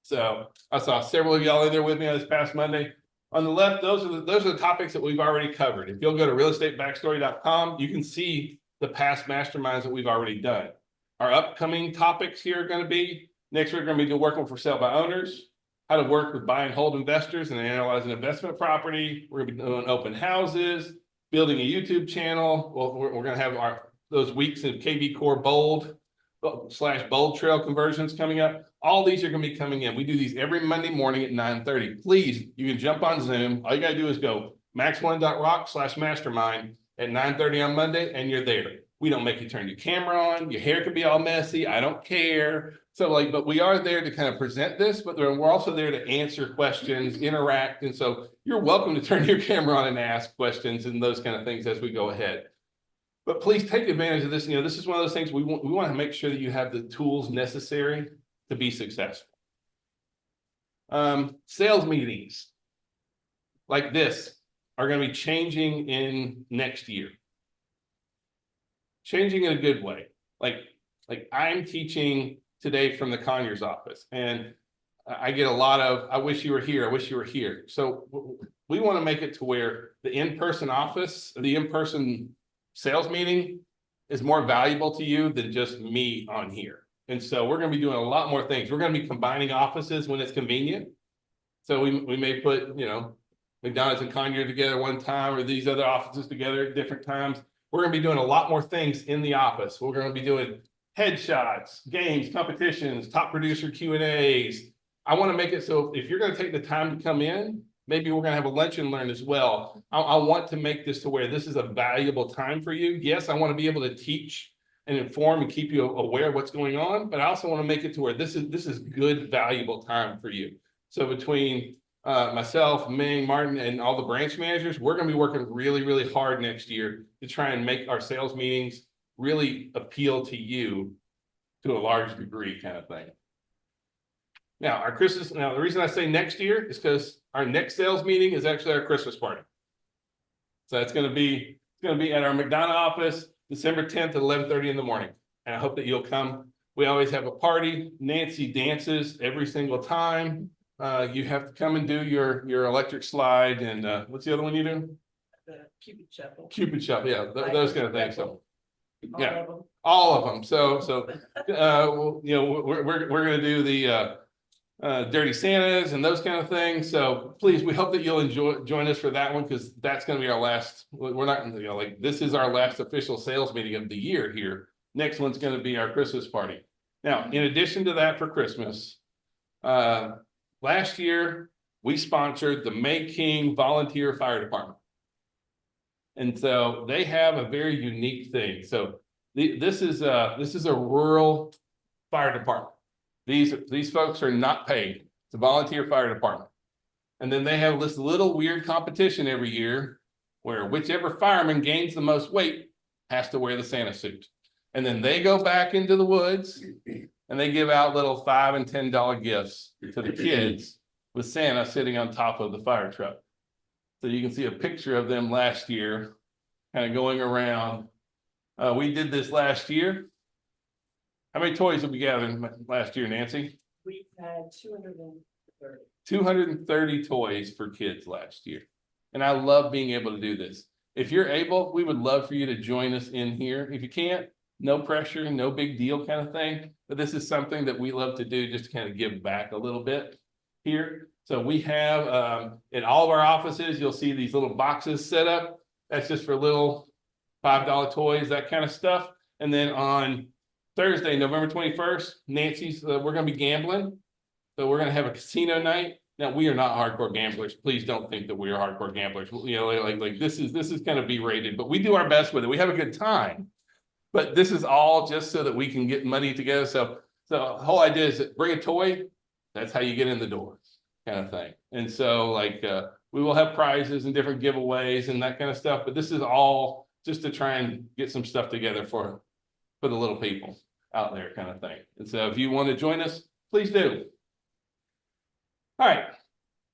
So I saw several of y'all in there with me on this past Monday. On the left, those are the topics that we've already covered. If you'll go to realestatebackstory.com, you can see the past masterminds that we've already done. Our upcoming topics here are going to be, next we're going to be working for sale by owners, how to work with buy and hold investors and analyze an investment property. We're going to be doing open houses, building a YouTube channel. Well, we're going to have those weeks of KV Core Bold / Bold Trail conversions coming up. All these are going to be coming in. We do these every Monday morning at 9:30. Please, you can jump on Zoom. All you got to do is go max1.rock/mastermind at 9:30 on Monday, and you're there. We don't make you turn your camera on. Your hair can be all messy. I don't care. So but we are there to kind of present this, but we're also there to answer questions, interact. And so you're welcome to turn your camera on and ask questions and those kind of things as we go ahead. But please take advantage of this. This is one of those things we want to make sure that you have the tools necessary to be successful. Sales meetings like this are going to be changing in next year. Changing in a good way. Like I'm teaching today from the Conyers office, and I get a lot of, I wish you were here, I wish you were here. So we want to make it to where the in-person office, the in-person sales meeting is more valuable to you than just me on here. And so we're going to be doing a lot more things. We're going to be combining offices when it's convenient. So we may put, McDonald's and Conyers together one time, or these other offices together at different times. We're going to be doing a lot more things in the office. We're going to be doing headshots, games, competitions, top producer Q&As. I want to make it so if you're going to take the time to come in, maybe we're going to have a lunch and learn as well. I want to make this to where this is a valuable time for you. Yes, I want to be able to teach and inform and keep you aware of what's going on, but I also want to make it to where this is good, valuable time for you. So between myself, Ming, Martin, and all the branch managers, we're going to be working really, really hard next year to try and make our sales meetings really appeal to you to a large degree kind of thing. Now, the reason I say next year is because our next sales meeting is actually our Christmas party. So it's going to be at our McDonough office, December 10th at 11:30 in the morning. And I hope that you'll come. We always have a party. Nancy dances every single time. You have to come and do your electric slide and what's the other one you do? The Cupid Shuffle. Cupid Shuffle, yeah, those kind of things. So yeah, All of them. all of them. So we're going to do the Dirty Santas and those kind of things. So please, we hope that you'll join us for that one, because that's going to be our last. We're not, this is our last official sales meeting of the year here. Next one's going to be our Christmas party. Now, in addition to that, for Christmas, last year we sponsored the May King Volunteer Fire Department. And so they have a very unique thing. So this is a rural fire department. These folks are not paid. It's a volunteer fire department. And then they have this little weird competition every year where whichever fireman gains the most weight has to wear the Santa suit. And then they go back into the woods and they give out little $5 and $10 gifts to the kids with Santa sitting on top of the fire truck. So you can see a picture of them last year, kind of going around. We did this last year. How many toys did we gather last year, Nancy? We had 230. 230 toys for kids last year. And I love being able to do this. If you're able, we would love for you to join us in here. If you can't, no pressure, no big deal kind of thing. But this is something that we love to do just to kind of give back a little bit here. So we have, in all of our offices, you'll see these little boxes set up. That's just for little $5 toys, that kind of stuff. And then on Thursday, November 21st, Nancy's, we're going to be gambling. So we're going to have a casino night. Now, we are not hardcore gamblers. Please don't think that we are hardcore gamblers. This is kind of B-rated, but we do our best with it. We have a good time. But this is all just so that we can get money together. So the whole idea is that bring a toy. That's how you get in the door, kind of thing. And so we will have prizes and different giveaways and that kind of stuff. But this is all just to try and get some stuff together for the little people out there kind of thing. And so if you want to join us, please do. All right.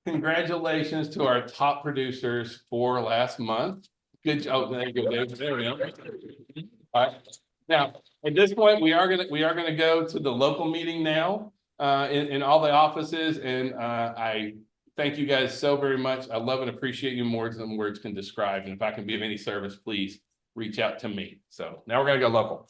Congratulations to our top producers for last month. Good job. Oh, there you go, Dave. There we go. All right. Now, at this point, we are gonna go to the local meeting now, in all the offices, and, I thank you guys so very much. I love and appreciate you more than words can describe, and if I can be of any service, please reach out to me. So now we're gonna go local.